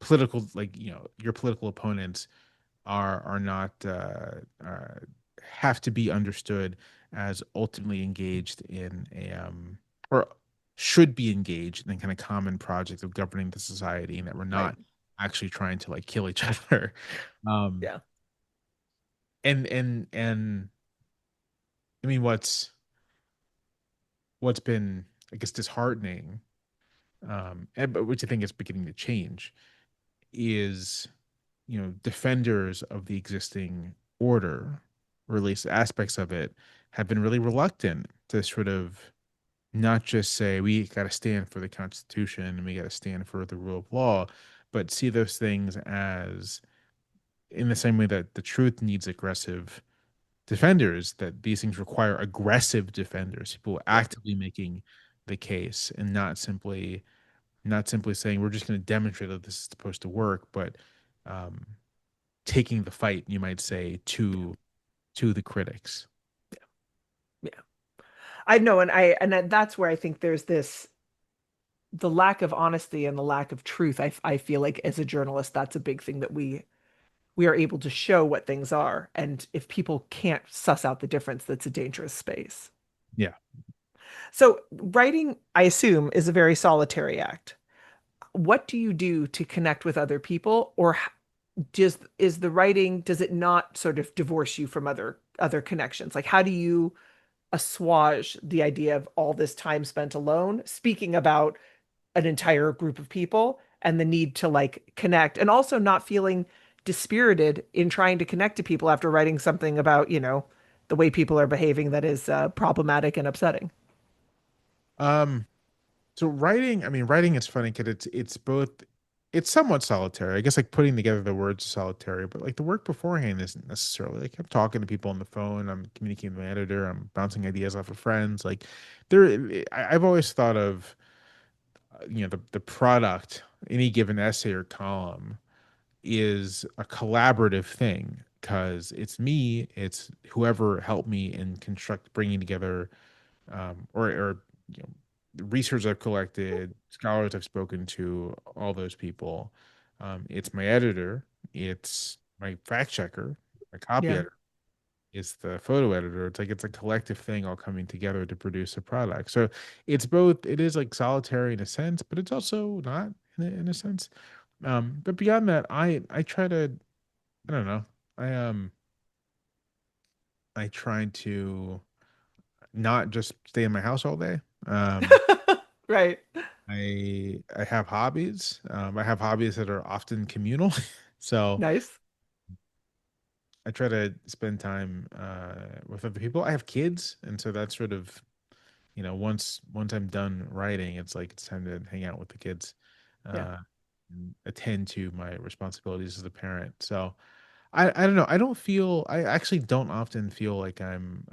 political, like, your political opponents are not have to be understood as ultimately engaged in a or should be engaged in a kind of common project of governing the society, and that we're Right. not actually trying to like kill each other. um Yeah. and I mean, what's been, I guess, disheartening, but which I think is beginning to change, is, defenders of the existing order, or at least aspects of it, have been really reluctant to sort of not just say we got to stand for the Constitution and we got to stand for the rule of law, but see those things as, in the same way that the truth needs aggressive defenders, that these things require aggressive defenders, people Yeah. actively making the case, and not simply saying we're just going to demonstrate that this is supposed to work, but um, taking the fight, you might say, to the critics. Yeah. I know, and that's where I think there's this the lack of honesty and the lack of truth. I feel like as a journalist, that's a big thing that we are able to show what things are. And if people can't suss out the difference, that's a dangerous space. Yeah. So writing, I assume, is a very solitary act. What do you do to connect with other people, or just is the writing, does it not sort of divorce you from other connections? Like how do you assuage the idea of all this time spent alone speaking about an entire group of people and the need to like connect and also not feeling dispirited in trying to connect to people after writing something about, the way people are behaving that is problematic and upsetting. Um, so writing, I mean, writing is funny because it's both it's somewhat solitary. I guess like putting together the words is solitary, but like the work beforehand isn't necessarily like I'm talking to people on the phone, I'm communicating with my editor, I'm bouncing ideas off of friends. Like I've always thought of the product, any given essay or column is a collaborative thing because it's me, it's whoever helped me in construct bringing together or the research I've collected, scholars I've spoken to, all those people. It's my editor, it's my fact checker, my copy Yeah. editor, it's the photo editor. It's like it's a collective thing all coming together to produce a product. So it's both. It is like solitary in a sense, but it's also not in a sense. But beyond that, I try to I don't know. I I try to not just stay in my house all day. Right. I have hobbies. I have hobbies that are often communal. So Nice. I try to spend time with other people. I have kids, and so that's sort of once I'm done writing, it's like it's time to hang out with the kids, Yeah. uh, and attend to my responsibilities as a parent. So I don't know. I don't feel. I actually don't often feel like I'm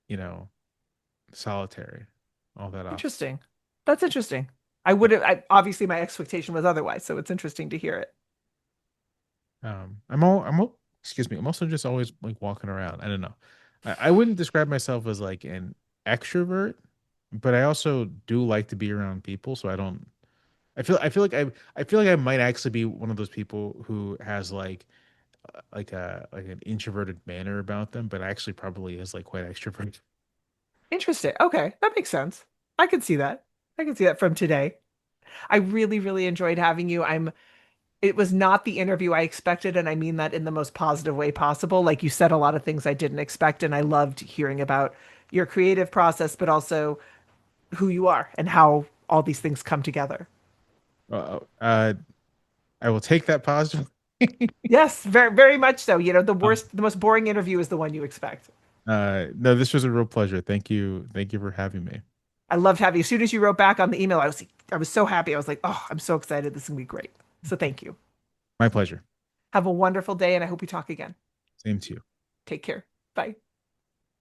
you know solitary all that often. Interesting. That's interesting. I would have, obviously my expectation was otherwise, so it's interesting to hear it. Excuse me. I'm also just always like walking around. I don't know. I wouldn't describe myself as like an extrovert, but I also do like to be around people. So I don't. I feel like I might actually be one of those people who has like an introverted manner about them, but actually probably is like quite extroverted. Interesting. Okay, that makes sense. I can see that. I can see that from today. I really, really enjoyed having you. It was not the interview I expected, and I mean that in the most positive way possible. Like you said, a lot of things I didn't expect, and I loved hearing about your creative process, but also who you are and how all these things come together. Uh, uh, I will take that positive. Yes, very, very much so. Um, The most boring interview is the one you expect. no, this was a real pleasure. Thank you for having me. I loved having you. As soon as you wrote back on the email, I was so happy. I was like, oh, I'm so excited. This is gonna be great. So thank you. My pleasure. Have a wonderful day, and I hope we talk again. Same to you. Take care. Bye.